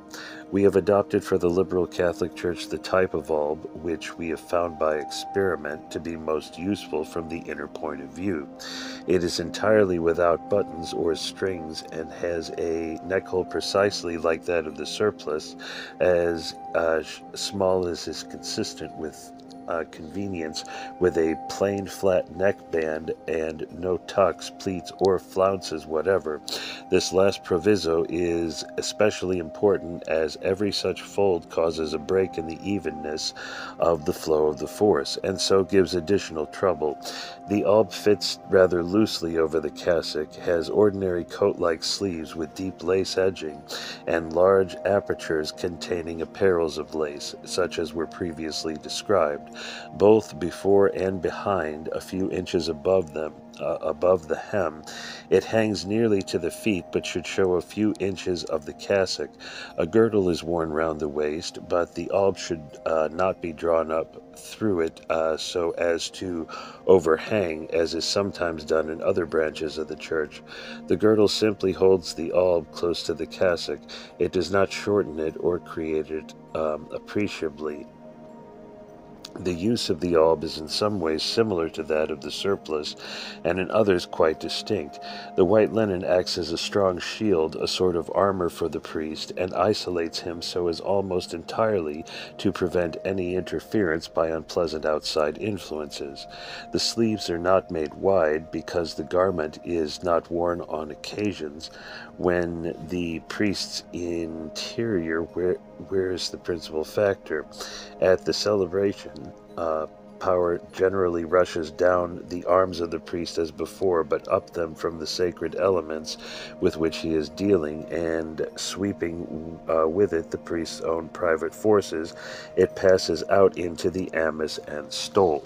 We have adopted for the liberal Catholic Church the type of alb which we have found by experiment to be most useful from the inner point of view. It is entirely without buttons or strings and has a neckhole precisely like that of the surplice, as small as is consistent with convenience, with a plain flat neckband and no tucks, pleats, or flounces whatever. This last proviso is especially important, as every such fold causes a break in the evenness of the flow of the force, and so gives additional trouble. The alb fits rather loosely over the cassock, has ordinary coat-like sleeves with deep lace edging, and large apertures containing apparels of lace, such as were previously described, both before and behind, a few inches above them, above the hem. It hangs nearly to the feet, but should show a few inches of the cassock. A girdle is worn round the waist, but the alb should not be drawn up through it so as to overhang, as is sometimes done in other branches of the church. The girdle simply holds the alb close to the cassock. It does not shorten it or create it appreciably. The use of the alb is in some ways similar to that of the surplice, and in others quite distinct. The white linen acts as a strong shield, a sort of armor for the priest, and isolates him so as almost entirely to prevent any interference by unpleasant outside influences. The sleeves are not made wide because the garment is not worn on occasions when the priest's interior wears the principal factor. At the celebration, power generally rushes down the arms of the priest as before, but up them from the sacred elements with which he is dealing, and sweeping with it the priest's own private forces, it passes out into the amice and stole.